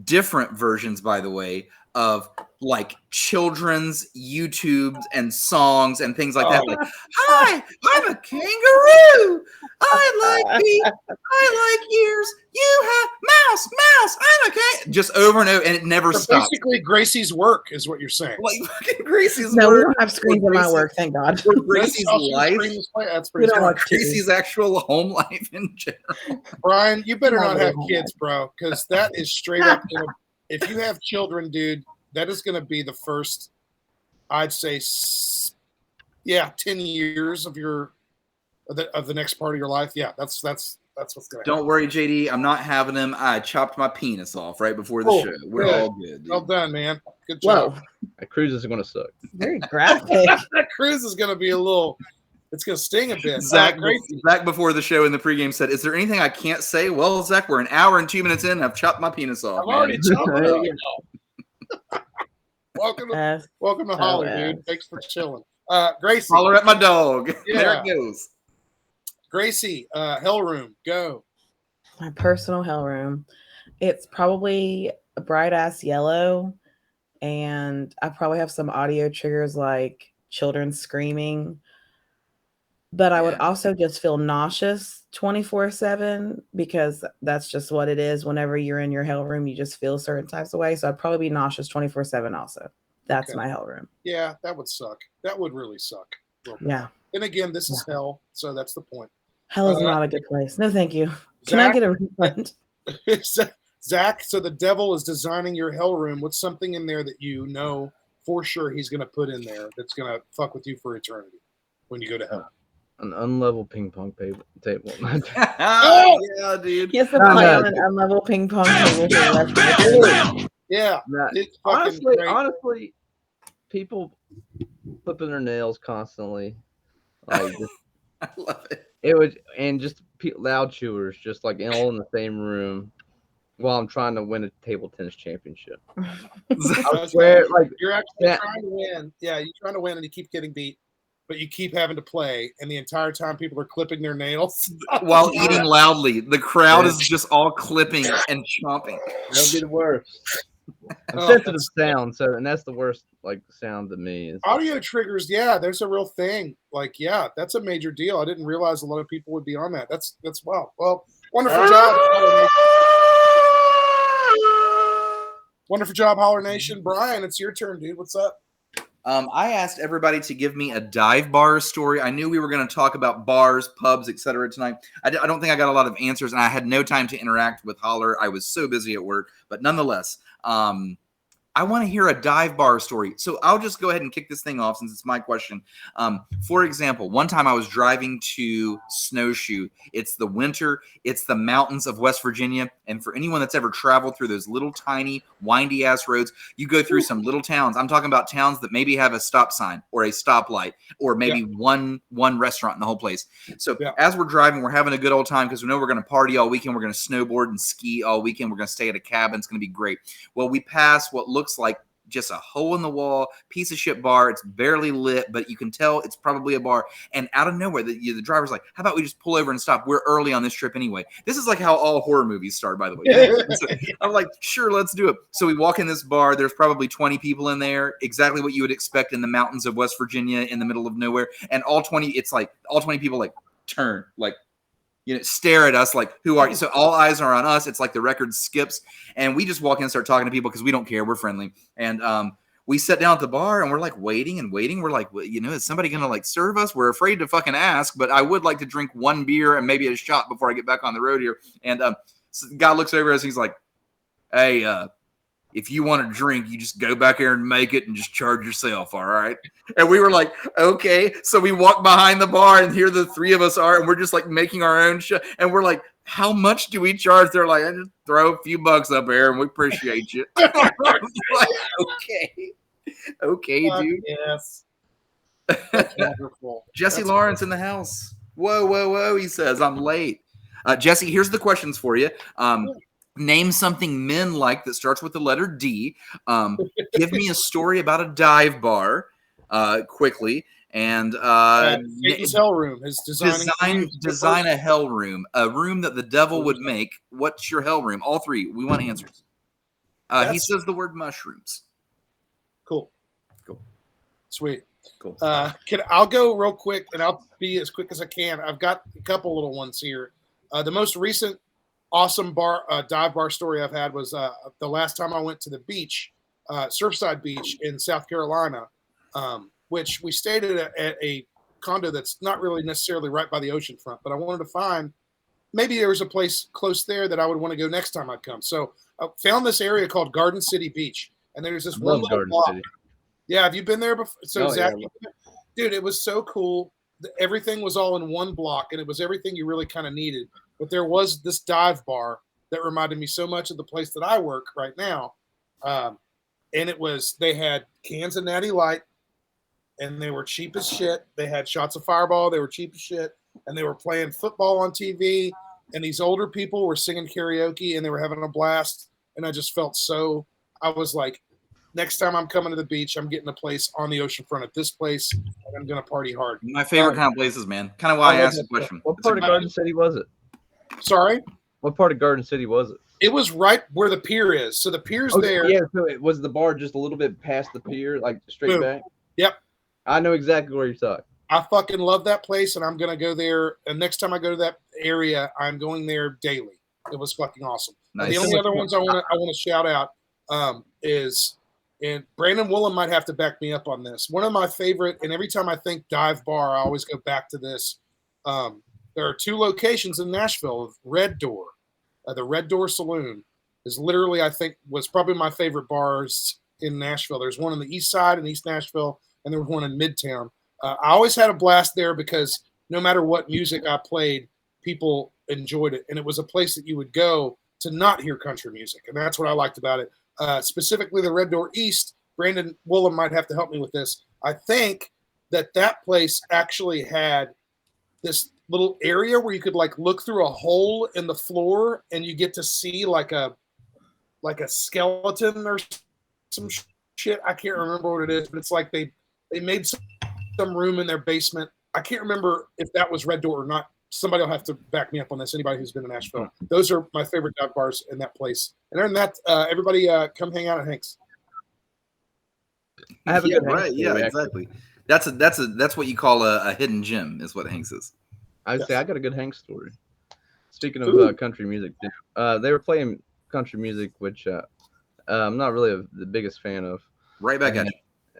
Speaker 2: different versions, by the way, of like children's YouTubes and songs and things like that. Like, hi, I'm a kangaroo. I like ears. You have mouse. I'm a kangaroo. Just over and over, and it never stops.
Speaker 5: Basically, Gracie's work is what you're saying.
Speaker 2: Like fucking Gracie's
Speaker 6: no,
Speaker 2: work.
Speaker 6: we don't have screens in my work, thank God.
Speaker 2: Gracie's life.
Speaker 5: That's pretty
Speaker 2: Gracie's actual home life in general.
Speaker 5: Bryan, you better not have kids, bro, because that is straight up. If you have children, dude, that is going to be the first, I'd say, 10 years of the next part of your life. Yeah, that's what's going to happen.
Speaker 2: Don't worry, JD. I'm not having them. I chopped my penis off right before the show. We're all good. Dude.
Speaker 5: Well done, man. Good job.
Speaker 7: That cruise is going to suck.
Speaker 6: Very graphic.
Speaker 5: That cruise is going to be it's going to sting a bit.
Speaker 2: Zach before the show in the pregame said, is there anything I can't say? Well, Zach, we're an hour and 2 minutes in, and I've chopped my penis off.
Speaker 5: I've already chopped it off. Welcome to Holler, dude. Thanks for chilling. Gracie.
Speaker 2: Holler at my dog.
Speaker 5: Yeah.
Speaker 2: There it goes.
Speaker 5: Gracie, hell room, go.
Speaker 6: My personal hell room. It's probably a bright ass yellow, and I probably have some audio triggers like children screaming. But I would also just feel nauseous 24/7 because that's just what it is. Whenever you're in your hell room, you just feel certain types of way. So I'd probably be nauseous 24/7 also. That's my hell room.
Speaker 5: Yeah, that would suck. That would really suck.
Speaker 6: Yeah.
Speaker 5: And again, this is hell, so that's the point.
Speaker 6: Hell is not a good place. No, thank you. Can I get a refund?
Speaker 5: Zach, so the devil is designing your hell room. What's something in there that you know for sure he's going to put in there that's going to fuck with you for eternity when you go to hell?
Speaker 7: An unlevel ping pong table.
Speaker 2: Oh, yeah, dude.
Speaker 6: He has to play on an unlevel ping pong table.
Speaker 5: Yeah.
Speaker 7: Honestly, people flipping their nails constantly. Like,
Speaker 2: I love it.
Speaker 7: It would, and just loud chewers, just like all in the same room, while I'm trying to win a table tennis championship. I swear, like
Speaker 5: you're actually trying to win. Yeah, you're trying to win, and you keep getting beat. But you keep having to play, and the entire time people are clipping their nails
Speaker 2: while eating loudly. The crowd is just all clipping and chomping.
Speaker 7: That'll be the worst. I'm sensitive to sound, and that's the worst sound to me. Is
Speaker 5: audio triggers. Yeah, there's a real thing. That's a major deal. I didn't realize a lot of people would be on that. That's wow. Well, wonderful job, wonderful job, Holler Nation. Brian, it's your turn, dude. What's up?
Speaker 2: I asked everybody to give me a dive bar story. I knew we were going to talk about bars, pubs, etc. tonight. I don't think I got a lot of answers, and I had no time to interact with Holler. I was so busy at work, but nonetheless, I want to hear a dive bar story. So I'll just go ahead and kick this thing off since it's my question. For example, one time I was driving to Snowshoe. It's the winter. It's the mountains of West Virginia. And for anyone that's ever traveled through those little tiny windy ass roads, you go through some little towns. I'm talking about towns that maybe have a stop sign or a stoplight or maybe one restaurant in the whole place. So as we're driving, we're having a good old time because we know we're going to party all weekend. We're going to snowboard and ski all weekend. We're going to stay at a cabin. It's going to be great. Well, we pass what looks like just a hole in the wall piece of shit bar. It's barely lit, but you can tell it's probably a bar. And out of nowhere, the driver's like, how about we just pull over and stop? We're early on this trip anyway. This is like how all horror movies start, by the way. So I'm like, sure, let's do it. So we walk in this bar. There's probably 20 people in there, exactly what you would expect in the mountains of West Virginia in the middle of nowhere. And all 20 people turn, stare at us like, who are you? So all eyes are on us. It's like the record skips. And we just walk in and start talking to people because we don't care. We're friendly. And we sit down at the bar and we're waiting and waiting. We're like, well, is somebody going to serve us? We're afraid to fucking ask, but I would like to drink one beer and maybe a shot before I get back on the road here. And so the guy looks over at us and he's like, hey, if you want to drink, you just go back there and make it and just charge yourself, all right? And we were like, okay. So we walk behind the bar and here the three of us are, and we're just making our own shit. And we're like, how much do we charge? They're like, I just throw a few bucks up there and we appreciate you. Like, okay, dude.
Speaker 5: Yes. That's wonderful.
Speaker 2: Jesse Lawrence in the house. Whoa, he says, I'm late. Jesse, here's the questions for you. Name something men like that starts with the letter D. Give me a story about a dive bar quickly. And
Speaker 5: Satan's Hell Room is
Speaker 2: design a hell room, a room that the devil would make. What's your hell room? All three. We want answers. He says the word mushrooms.
Speaker 5: Cool. Sweet.
Speaker 2: Cool.
Speaker 5: I'll go real quick and I'll be as quick as I can. I've got a couple little ones here. The most recent awesome dive bar story I've had was the last time I went to the beach, Surfside Beach in South Carolina, which we stayed at a condo that's not really necessarily right by the ocean front, but I wanted to find maybe there was a place close there that I would want to go next time I'd come. So I found this area called Garden City Beach, and there's this one little block. City. Yeah, have you been there before? So Zach, dude, it was so cool. Everything was all in one block, and it was everything you really kind of needed. But there was this dive bar that reminded me so much of the place that I work right now. And they had cans of Natty Light, and they were cheap as shit. They had shots of Fireball. They were cheap as shit. And they were playing football on TV. And these older people were singing karaoke, and they were having a blast. And I just felt I was like, next time I'm coming to the beach, I'm getting a place on the ocean front at this place, and I'm going to party hard.
Speaker 2: My favorite kind of places, man. Kind of why I asked the question.
Speaker 7: What part of Garden City was it?
Speaker 5: Sorry?
Speaker 7: What part of Garden City was it?
Speaker 5: It was right where the pier is. So the pier's there.
Speaker 7: Yeah, so it was the bar just a little bit past the pier, straight back?
Speaker 5: Yep.
Speaker 7: I know exactly where you're talking.
Speaker 5: I fucking love that place, and I'm going to go there. And next time I go to that area, I'm going there daily. It was fucking awesome. Nice. The only other ones I want to shout out is, and Brandon Woolen might have to back me up on this. One of my favorite, and every time I think dive bar, I always go back to this. There are two locations in Nashville of Red Door. The Red Door Saloon is literally, I think, was probably my favorite bars in Nashville. There's one on the east side in East Nashville, and there was one in Midtown. I always had a blast there because no matter what music I played, people enjoyed it. And it was a place that you would go to not hear country music. And that's what I liked about it. Specifically the Red Door East, Brandon Woolen might have to help me with this. I think that place actually had this little area where you could look through a hole in the floor and you get to see like a skeleton or some shit. I can't remember what it is, but it's like they made some room in their basement. I can't remember if that was Red Door or not. Somebody will have to back me up on this. Anybody who's been to Nashville. Those are my favorite dive bars in that place. And other than that, everybody come hang out at Hank's.
Speaker 7: I have a good
Speaker 2: right.
Speaker 7: Hanks
Speaker 2: Yeah,
Speaker 7: story,
Speaker 2: exactly. That's what you call a hidden gem, is what Hanks is.
Speaker 7: I would say I got a good Hanks story. Speaking of country music, they were playing country music, which I'm not really the biggest fan of.
Speaker 2: Right back at you.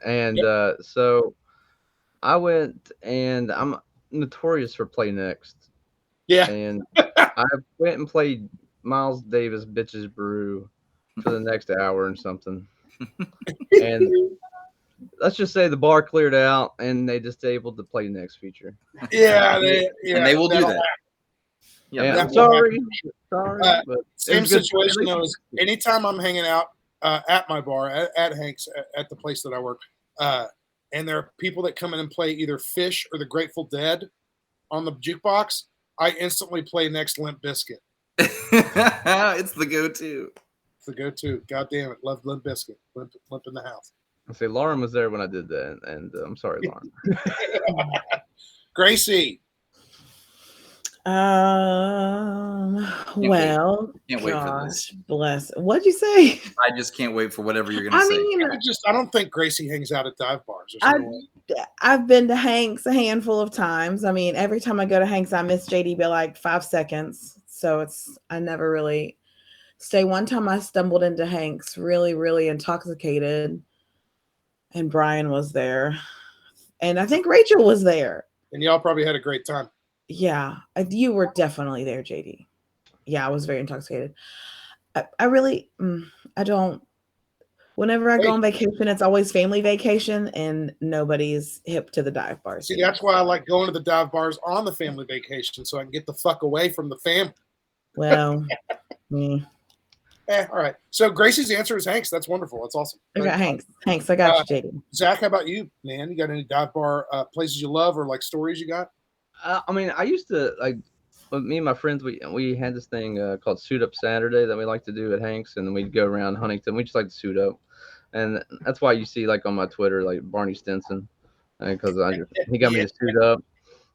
Speaker 7: And so I went, and I'm notorious for play next.
Speaker 5: Yeah.
Speaker 7: And I went and played Miles Davis Bitches Brew for the next hour and something. And let's just say the bar cleared out and they just able to play next feature.
Speaker 5: Yeah,
Speaker 2: and they will do that.
Speaker 7: Yeah, I'm sorry, but
Speaker 5: same situation though. Is anytime I'm hanging out at my bar at Hank's at the place that I work, and there are people that come in and play either Fish or the Grateful Dead on the jukebox, I instantly play next Limp Bizkit.
Speaker 2: It's the go-to.
Speaker 5: It's the go-to. God damn it, love Limp Bizkit. Limp in the house.
Speaker 7: I say Lauren was there when I did that, and I'm sorry, Lauren.
Speaker 5: Gracie.
Speaker 6: Well,
Speaker 2: can't wait for
Speaker 6: gosh, bless. What'd you say?
Speaker 2: I just can't wait for whatever you're gonna say.
Speaker 5: I don't think Gracie hangs out at dive bars.
Speaker 6: I've been to Hank's a handful of times. I mean, every time I go to Hank's, I miss JD by like 5 seconds. So I never really stay. One time I stumbled into Hank's really, really intoxicated, and Brian was there, and I think Rachel was there.
Speaker 5: And y'all probably had a great time.
Speaker 6: Yeah, you were definitely there, JD. Yeah, I was very intoxicated. I really, I don't. Whenever I go on vacation, it's always family vacation, and nobody's hip to the dive bars.
Speaker 5: See, that's why I like going to the dive bars on the family vacation, so I can get the fuck away from the family.
Speaker 6: Well,
Speaker 5: all right. So Gracie's answer is Hank's. That's wonderful. That's awesome.
Speaker 6: I got Hank's. Hank's, I got you, JD.
Speaker 5: Zach, how about you, man? You got any dive bar places you love or like stories you got?
Speaker 7: I mean, I used to like with me and my friends. We had this thing called Suit Up Saturday that we like to do at Hank's, and then we'd go around Huntington. We just like to suit up, and that's why you see like on my Twitter like Barney Stinson, because he got me to suit up,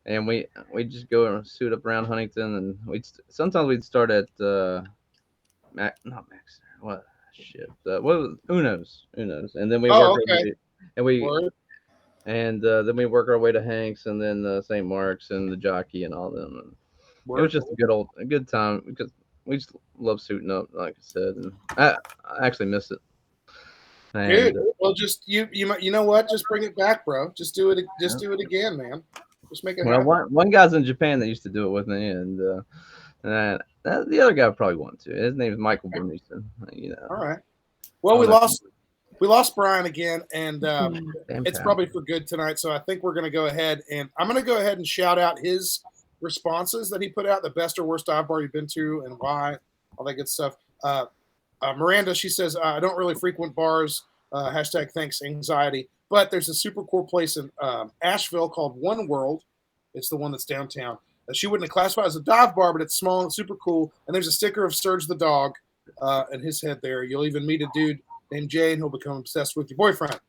Speaker 7: and we just go and suit up around Huntington, and sometimes we'd start at not Max. What shit? What was Uno's, and then we work then we work our way to Hank's, and then St. Mark's and the Jockey and all them. And it was just a good time because we just love suiting up, like I said, and I actually miss it. And,
Speaker 5: dude, well, just you know what? Just bring it back, bro. Just do it. Just do it again, man. Just make it happen.
Speaker 7: One guy's in Japan that used to do it with me, and the other guy probably wanted to. His name is Michael Bernice.
Speaker 5: All right. Well, we lost Brian again, and it's probably for good tonight. So I think we're going to go ahead, and I'm going to go ahead and shout out his responses that he put out, the best or worst dive bar you've been to and why, all that good stuff. Miranda, she says, I don't really frequent bars, hashtag thanks anxiety, but there's a super cool place in Asheville called One World. It's the one that's downtown. She wouldn't classify it as a dive bar, but it's small and super cool. And there's a sticker of Serge the dog and his head there. You'll even meet a dude named Jay, and he'll become obsessed with your boyfriend.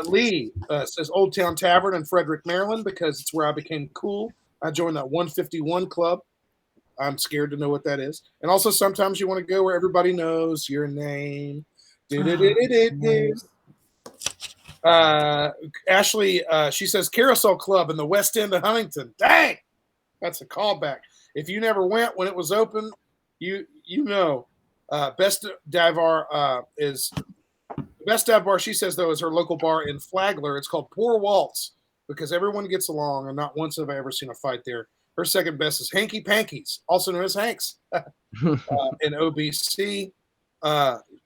Speaker 5: Lee says Old Town Tavern in Frederick, Maryland, because it's where I became cool. I joined that 151 club. I'm scared to know what that is. And also sometimes you want to go where everybody knows your name. Ashley, she says Carousel Club in the West End of Huntington. Dang! That's a callback. If you never went when it was open, you know. Best dive bar she says though is her local bar in Flagler. It's called Poor Waltz because everyone gets along, and not once have I ever seen a fight there. Her second best is Hanky Panky's, also known as Hank's, in OBC.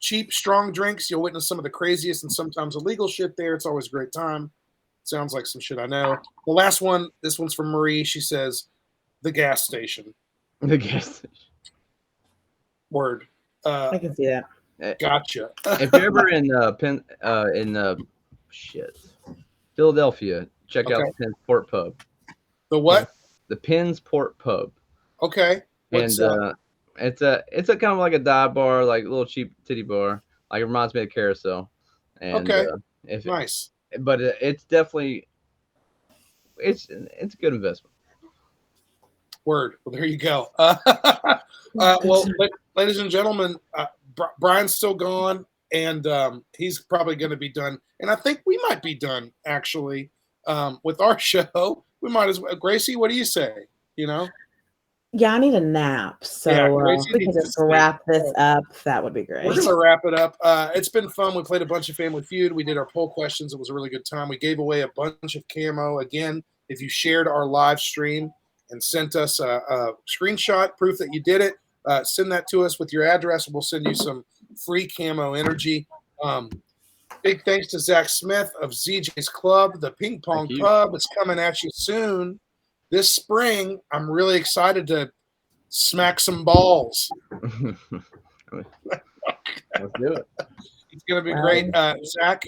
Speaker 5: Cheap, strong drinks. You'll witness some of the craziest and sometimes illegal shit there. It's always a great time. Sounds like some shit I know. The last one, this one's from Marie. She says, the gas station.
Speaker 7: The gas station.
Speaker 5: Word.
Speaker 6: I can see that.
Speaker 5: Gotcha.
Speaker 7: If you're ever in Philadelphia, check out the Pins Port Pub.
Speaker 5: The what?
Speaker 7: The Pins Port Pub.
Speaker 5: Okay.
Speaker 7: What's it's a kind of like a dive bar, like a little cheap titty bar. Like it reminds me of Carousel. And,
Speaker 5: okay. Nice.
Speaker 7: But it's definitely it's a good investment.
Speaker 5: Word. Well, there you go. Well, ladies and gentlemen, Brian's still gone, and he's probably going to be done. And I think we might be done actually with our show. We might as well. Gracie, what do you say? You know?
Speaker 6: Yeah, I need a nap. So if we can just wrap this up, that would be great.
Speaker 5: We're going to wrap it up. It's been fun. We played a bunch of Family Feud. We did our poll questions. It was a really good time. We gave away a bunch of camo. Again, if you shared our live stream and sent us a screenshot, proof that you did it, send that to us with your address. We'll send you some free CAMO Energy. Big thanks to Zack Smith of ZJ's Club, the Ping Pong Pub. It's coming at you soon. This spring, I'm really excited to smack some balls.
Speaker 7: Let's do it.
Speaker 5: It's going to be great. Zach,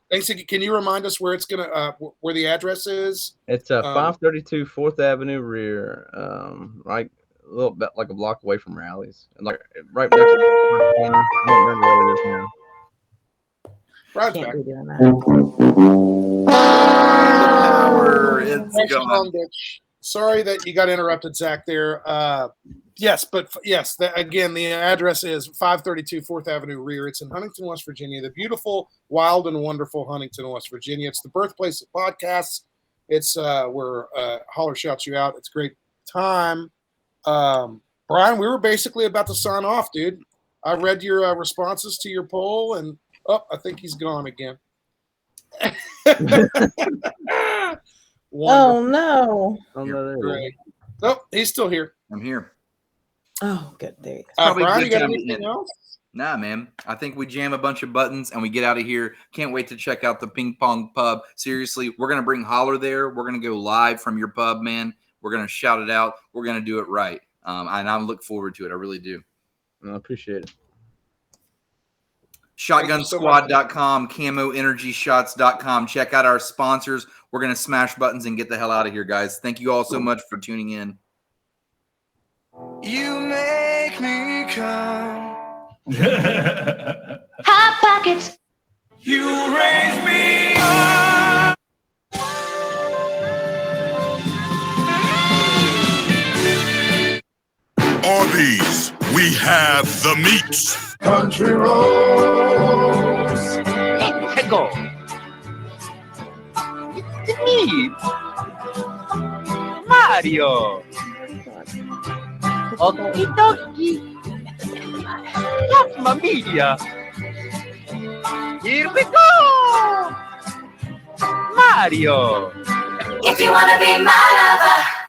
Speaker 5: thanks. Can you remind us where it's going to, where the address is?
Speaker 7: It's 532 4th Avenue Rear, right a little bit like a block away from Rallies, and like right next to the corner. I don't remember where it is now.
Speaker 5: Right back.
Speaker 2: It's gone.
Speaker 5: Sorry that you got interrupted, Zach, there. Yes, again, the address is 532 4th Avenue Rear. It's in Huntington, West Virginia, the beautiful, wild, and wonderful Huntington, West Virginia. It's the birthplace of podcasts. It's where Holler shouts you out. It's a great time. Brian, we were basically about to sign off, dude. I read your responses to your poll, and I think he's gone again.
Speaker 6: Oh no!
Speaker 5: Great. Oh, he's still here.
Speaker 2: I'm here.
Speaker 6: Oh, good. There you
Speaker 2: go.
Speaker 5: Brian, you got anything else?
Speaker 2: Nah, man. I think we jam a bunch of buttons and we get out of here. Can't wait to check out the Ping Pong Pub. Seriously, we're gonna bring Holler there. We're gonna go live from your pub, man. We're gonna shout it out. We're gonna do it right. And I look forward to it. I really do.
Speaker 7: I appreciate it.
Speaker 2: ShotgunSquad.com, CAMOEnergyShots.com. Check out our sponsors. We're going to smash buttons and get the hell out of here, guys. Thank you all so much for tuning in.
Speaker 9: You make me come.
Speaker 10: Hot Pockets.
Speaker 9: You raise me up.
Speaker 11: Arby's, we have the meats.
Speaker 4: Country roads.
Speaker 12: Mexico. The meat. Mario. Okie dokie. Mamma mia. Here we go. Mario.
Speaker 10: If you wanna be my lover.